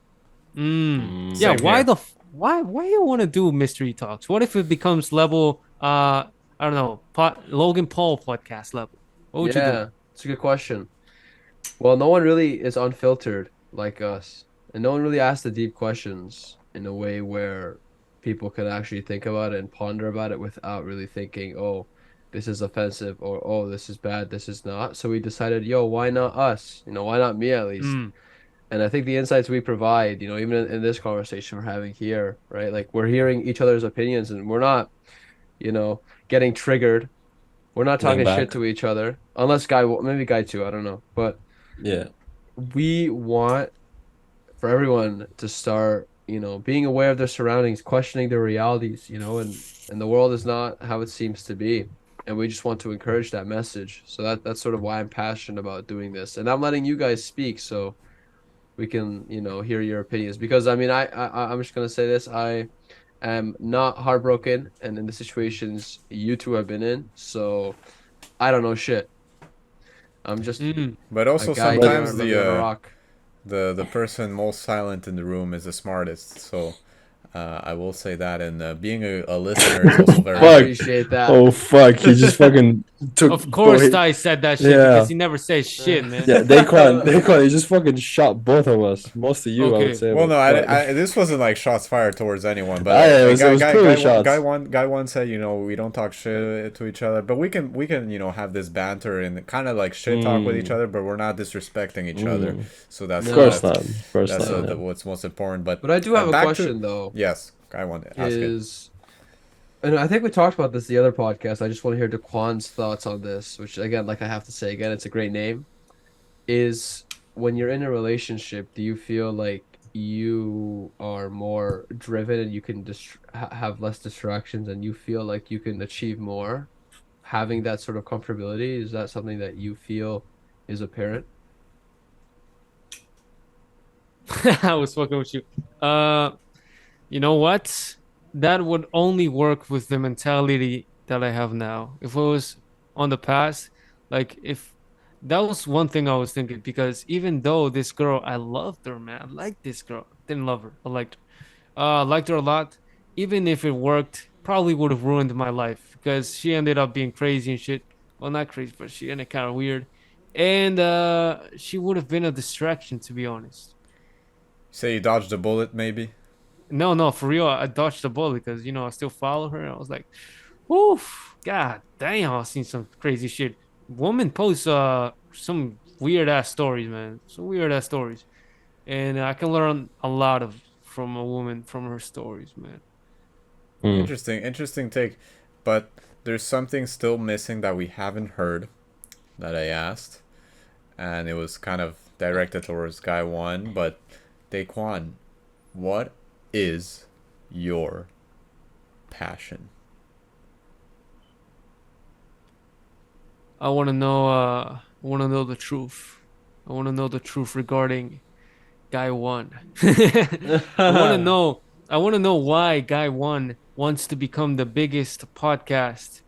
Yeah, Same why here. why you want to do mystery talks? What if it becomes level I don't know, Logan Paul podcast level? What would you do? Yeah, it's a good question. Well, no one really is unfiltered like us, and no one really asks the deep questions in a way where people can actually think about it and ponder about it without really thinking, oh, this is offensive, or oh, this is bad, this is not. So we decided, yo, why not us? Why not me at least? Mm. And I think the insights we provide, even in this conversation we're having here, right? Like we're hearing each other's opinions and we're not, getting triggered. We're not Getting talking shit back. to each other, unless maybe guy two, I don't know. But Yeah. we want for everyone to start, being aware of their surroundings, questioning their realities, and the world is not how it seems to be. And we just want to encourage that message. So that's sort of why I'm passionate about doing this. And I'm letting you guys speak so we can, hear your opinions. Because I mean, I'm just gonna say this. I am not heartbroken and in the situations you two have been in. So I don't know shit. I'm just Mm. But a also guy here sometimes living on a rock. the person most silent in the room is the smartest. So I will say that, and being a listener is also very. I Fuck. appreciate that. Oh fuck! He just fucking took. Of course, bro, he- Ty said that shit Yeah. because he never says shit, man. Yeah, Daquan, he just fucking shot both of us. Most of you, I Okay. would say. Well, no, but- this wasn't like shots fired towards anyone, but Yeah, it was clearly shots. guy one said, we don't talk shit to each other, but we can have this banter and kind of like shit talk with each other, but we're not disrespecting each other. So that's Of course No. not. Of course that's not. Yeah. what's most important. But But I do have a back to- question though. Yes, guy one ask it. And I think we talked about this the other podcast. I just want to hear Daquan's thoughts on this, which again, like I have to say again, it's a great name. Is when you're in a relationship, do you feel like you are more driven and you can have less distractions and you feel like you can achieve more having that sort of comfortability? Is that something that you feel is apparent? I was fucking with you. You know what? That would only work with the mentality that I have now. If it was on the past, like if that was one thing I was thinking, because even though this girl, I loved her, man. I liked this girl. Didn't love her. I liked her. Liked her a lot. Even if it worked, probably would have ruined my life because she ended up being crazy and shit. Well, not crazy, but she ended kind of weird. And she would have been a distraction, to be honest. Say you dodged a bullet, maybe. No, for real, I dodged the bullet because I still follow her. I was like, "Oof, god damn!" I've seen some crazy shit. Woman posts some weird ass stories, man. Some weird ass stories, and I can learn a lot from a woman from her stories, man. Mm. Interesting take, but there's something still missing that we haven't heard that I asked, and it was kind of directed towards guy one, but Daquan, what is your passion? I want to know. I want to know the truth. I want to know the truth regarding Guy One. I want to know. I want to know why Guy One wants to become the biggest podcast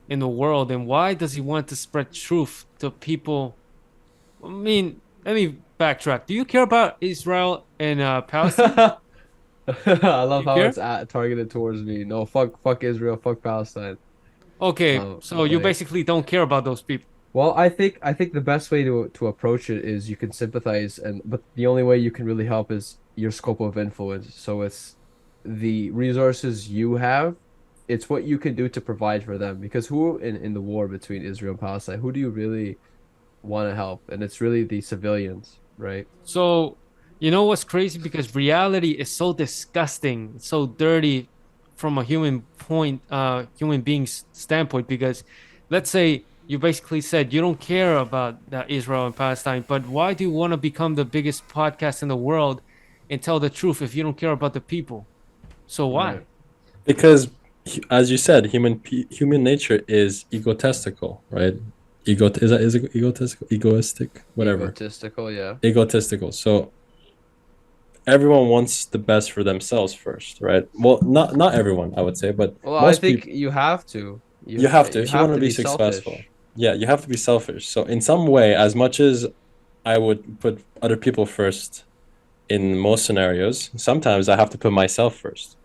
in the world, and why does he want to spread truth to people? I mean, let me backtrack. Do you care about Israel and Palestine? I love You how care? it's targeted towards me. No, fuck Israel, fuck Palestine. Okay, so you like- basically don't care about those people. Well, I think the best way to approach it is you can sympathize, but the only way you can really help is your scope of influence. So it's the resources you have, it's what you can do to provide for them. Because who in the war between Israel and Palestine, who do you really want to help? And it's really the civilians, right? So, you know what's crazy? Because reality is so disgusting, so dirty from a human being's standpoint. Because let's say you basically said you don't care about Israel and Palestine, but why do you want to become the biggest podcast in the world and tell the truth if you don't care about the people? So why? Right. Because, as you said, human nature is egotistical, right? Is it egotistical? Egoistic, whatever. Egotistical, yeah. Egotistical. So everyone wants the best for themselves first, right? Well, not everyone, I would say, but Well, most I think people. you have to. You have to if you want to be successful. selfish. Yeah, you have to be selfish. So in some way, as much as I would put other people first in most scenarios, sometimes I have to put myself first.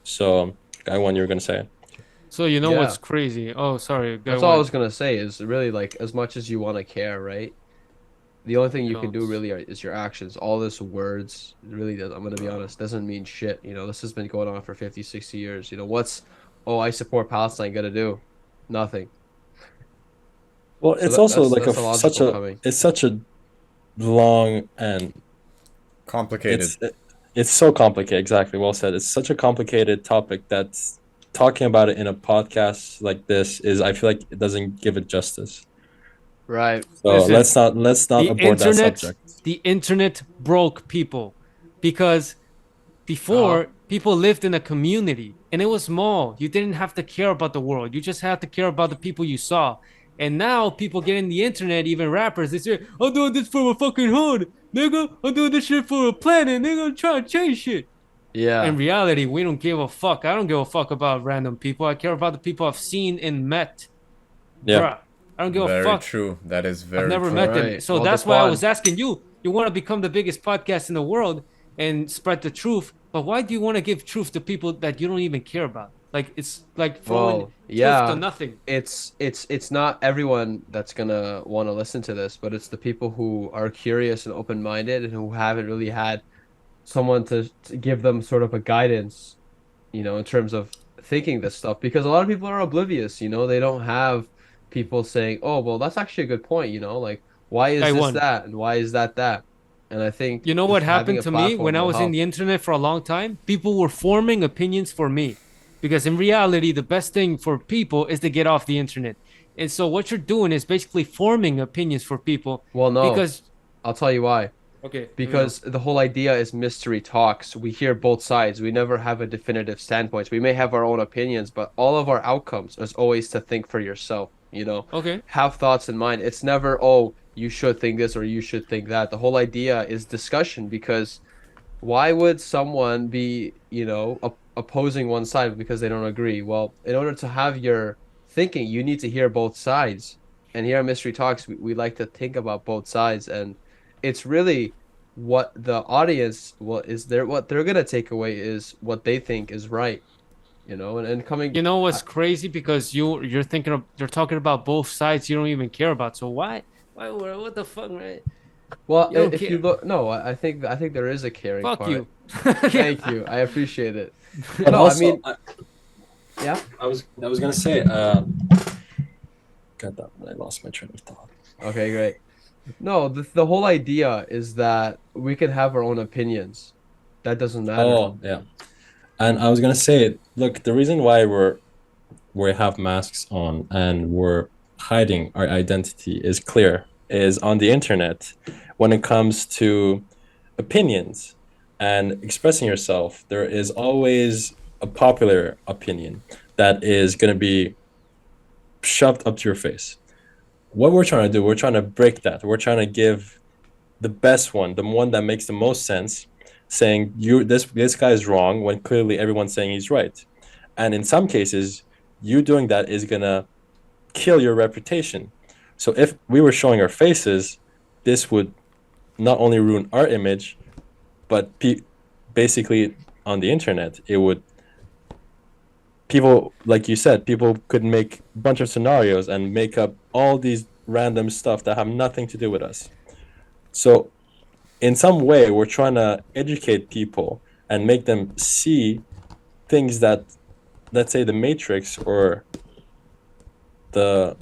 So, guy one, you were gonna say. So you know Yeah. what's crazy? Oh, sorry. Go That's all I on. was gonna say is really like as much as you want to care, right? The only thing you can do Counts. really is your actions. All this words really does, I'm gonna be honest, doesn't mean shit. This has been going on for 50, 60 years. Oh, I support Palestine gonna do? Nothing. Well, So it's also like that's a logical coming. it's such a long and Complicated. it's it's so complicated. Exactly, well said. It's such a complicated topic that's talking about it in a podcast like this is I feel like it doesn't give it justice. Right. So Listen, let's not the abort that internet, subject. the internet broke people because Uh-huh. before people lived in a community and it was small. You didn't have to care about the world. You just had to care about the people you saw. And now people get in the internet, even rappers, they say, I'm doing this for a fucking hood, nigga. I'm doing this shit for a planet, nigga. I'm trying to change shit. In Yeah. reality, we don't give a fuck. I don't give a fuck about random people. I care about the people I've seen and met. Yeah. Bruh. I don't give a Very fuck. true. That is I've very never All true. met them. right. So Well, that's why I Daquan. was asking you. You want to become the biggest podcast in the world and spread the truth, but why do you want to give truth to people that you don't even care about? Like it's like throwing Well, truth to yeah. nothing. It's not everyone that's gonna want to listen to this, but it's the people who are curious and open-minded and who haven't really had someone to give them sort of a guidance, in terms of thinking this stuff. Because a lot of people are oblivious, they don't have people saying, "Oh, well, that's actually a good point," like, why is I this won. that and why is that that? And I think You know what just having happened a to me when platform I will was in help. the internet for a long time? People were forming opinions for me. Because in reality, the best thing for people is to get off the internet. And so what you're doing is basically forming opinions for people Well, no, because I'll tell you why. okay, let me know. Because the whole idea is mystery talks. We hear both sides. We never have a definitive standpoint. We may have our own opinions, but all of our outcomes is always to think for yourself, Okay. have thoughts in mind. It's never, oh, you should think this or you should think that. The whole idea is discussion because why would someone be, opposing one side because they don't agree? Well, in order to have your thinking, you need to hear both sides. And here at Mystery Talks, we like to think about both sides, and it's really what the audience what they're gonna take away is what they think is right, and coming. You know what's crazy? Because you're talking about both sides you don't even care about. So why what the fuck, right? Well, You don't if you care. look, no, I think there is a caring Fuck part. you. Thank you, I appreciate it. But No, I also, mean, yeah. I was gonna say, God, I lost my train of thought. Okay, great. No, the whole idea is that we can have our own opinions. That doesn't matter. Oh, yeah. And I was gonna say, look, the reason why we have masks on and we're hiding our identity is clear. Is on the internet, when it comes to opinions and expressing yourself, there is always a popular opinion that is gonna be shoved up to your face. What we're trying to do, we're trying to break that. We're trying to give the best one, the one that makes the most sense, saying this guy is wrong when clearly everyone's saying he's right. And in some cases, you doing that is gonna kill your reputation. So if we were showing our faces, this would not only ruin our image, but basically on the internet, it would people like you said, people could make a bunch of scenarios and make up all these random stuff that have nothing to do with us. So in some way we're trying to educate people and make them see things that, let's say, the Matrix or the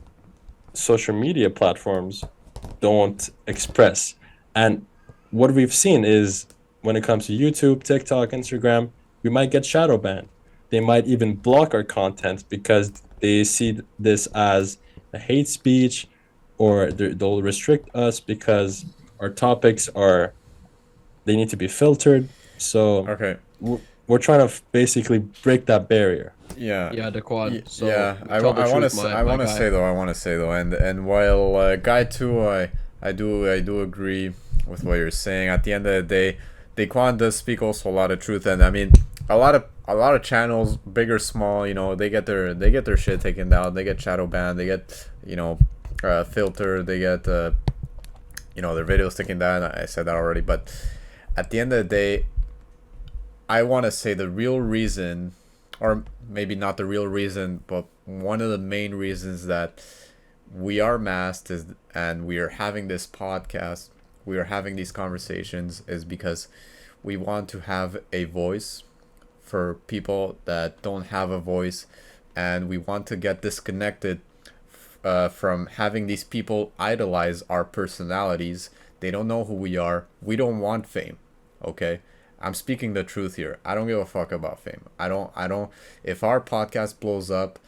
social media platforms don't express. And what we've seen is when it comes to YouTube, TikTok, Instagram, we might get shadow banned. They might even block our content because they see this as a hate speech, or they'll restrict us because our topics are, they need to be filtered. So Okay. we're trying to basically break that barrier. Yeah. Yeah, Daquan. So Yeah, tell the I want truth, to my I want to guy. say though, and while guy two, I do agree with what you're saying. At the end of the day, Daquan does speak also a lot of truth, and I mean, a lot of channels, big or small, they get their shit taken down, they get shadow banned, they get filtered, they get their videos taken down. I said that already, but at the end of the day, I want to say the real reason, or maybe not the real reason, but one of the main reasons that we are masked and we are having this podcast, we are having these conversations is because we want to have a voice for people that don't have a voice, and we want to get disconnected from having these people idolize our personalities. They don't know who we are. We don't want fame. Okay, I'm speaking the truth here. I don't give a fuck about fame. I don't. If our podcast blows up,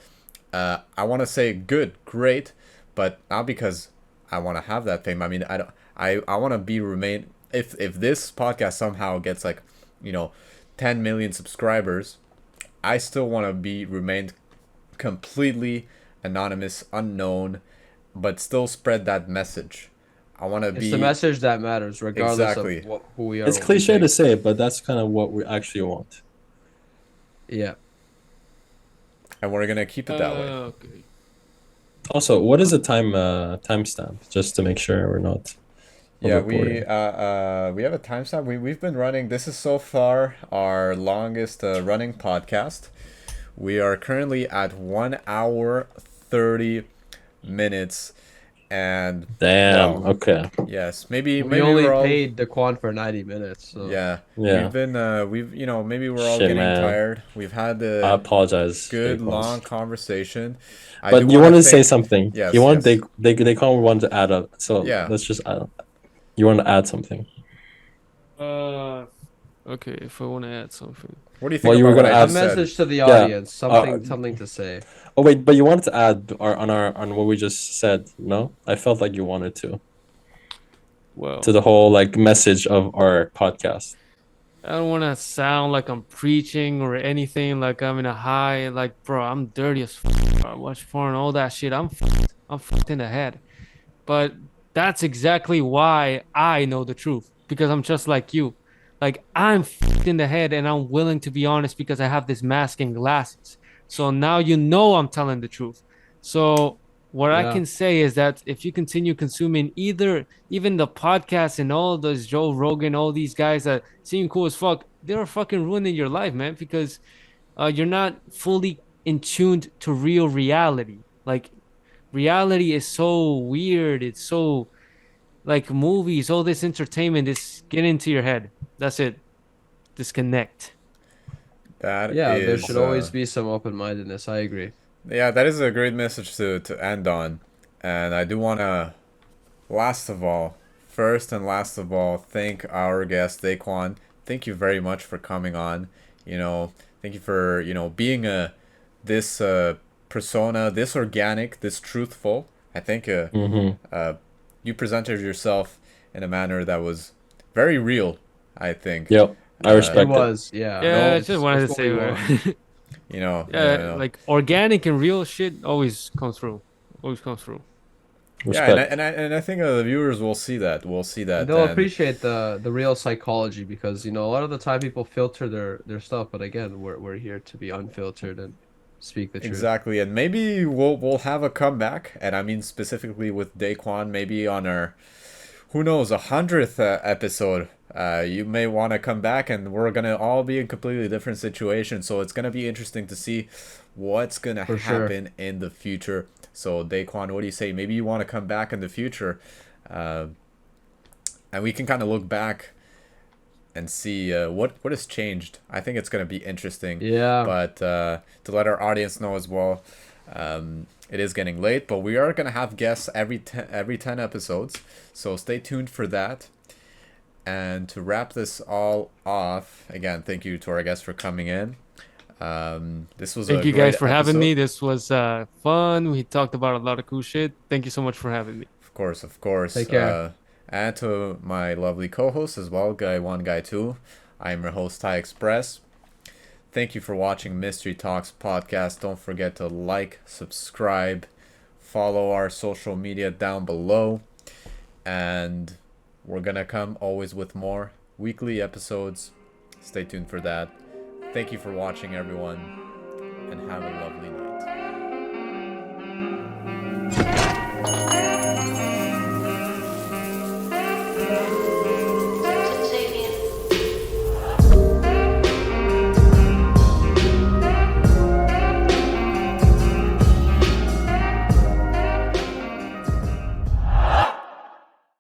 I want to say good, great, but not because I want to have that fame. I mean, I don't. I want to be remain. If this podcast somehow gets like, 10 million subscribers, I still want to be remained completely anonymous, unknown, but still spread that message. I want to It's be the message that matters, regardless Exactly. of who we are. It's what we cliche to think. say, but that's kind of what we actually want. Yeah. and we're gonna keep it that way. Okay. Also, what is the timestamp, just to make sure we're not Yeah, overboarding? we have a timestamp. We've been running. This is so far our longest running podcast. We are currently at 1 hour 30 minutes, and Damn. well, Okay. yes, maybe We only we're all paid Daquan for 90 minutes. So. yeah. Yeah. We've been maybe we're all Shit, getting man. tired. We've had I a apologize. good Daquans. long conversation. I But do you wanna wanted to say thank- something. Yes, You want yes. they can't want to add up. So Yeah. let's just add. You want to add something? Okay, if I want to add something. What do you think Well, you about were what gonna I A add just said? message to the audience, something to say. Oh wait, but you wanted to add on what we just said. No, I felt like you wanted to Well, the whole like message of our podcast. I don't want to sound like I'm preaching or anything, like I'm in a high, like, bro, I'm dirty as fuck, bro. I watch porn, all that shit. I'm fucked in the head. But that's exactly why I know the truth, because I'm just like you. Like, I'm fucked in the head and I'm willing to be honest because I have this mask and glasses. So now you know I'm telling the truth. So what I Yeah. can say is that if you continue consuming even the podcast and all those Joe Rogan, all these guys that seem cool as fuck, they're fucking ruining your life, man, because you're not fully in tuned to real reality. Like, reality is so weird. It's so like movies, all this entertainment is get into your head. That's it. Disconnect. That Yeah, there is, should always be some open-mindedness. I agree. Yeah, that is a great message to end on. And I do want to, first and last of all, thank our guest, Daquan. Thank you very much for coming on. Thank you for, being this persona, this organic, this truthful. I think you presented yourself in a manner that was very real, I think. Yep, I It respect it. was, yeah. Yeah, I it's- just wanted to it's say, what we want. yeah, like organic and real shit always comes through. Always comes through. Yeah, Respect. and I think the viewers will see that. We'll see that. They'll and- appreciate the real psychology because a lot of the time people filter their stuff, but again, we're here to be unfiltered and speak the truth. Exactly, and maybe we'll have a comeback, and I mean specifically with Daquan, maybe on our, who knows, 100th episode. You may want to come back, and we're gonna all be in completely different situations. So it's gonna be interesting to see what's gonna For sure. happen in the future. So Daquan, what do you say? Maybe you want to come back in the future, and we can kind of look back and see what has changed. I think it's gonna be interesting. Yeah. But to let our audience know as well, it is getting late, but we are gonna have guests every 10 episodes. So stay tuned for that. And to wrap this all off, again, thank you to our guests for coming in. This was Thank a you great guys for having episode. me. This was fun. We talked about a lot of cool shit. Thank you so much for having me. Of course. Take care. And to my lovely co-host as well, Guy 1, Guy 2. I'm your host, Ty Express. Thank you for watching Mystery Talks podcast. Don't forget to like, subscribe, follow our social media down below. And we're going to come always with more weekly episodes. Stay tuned for that. Thank you for watching, everyone. And have a lovely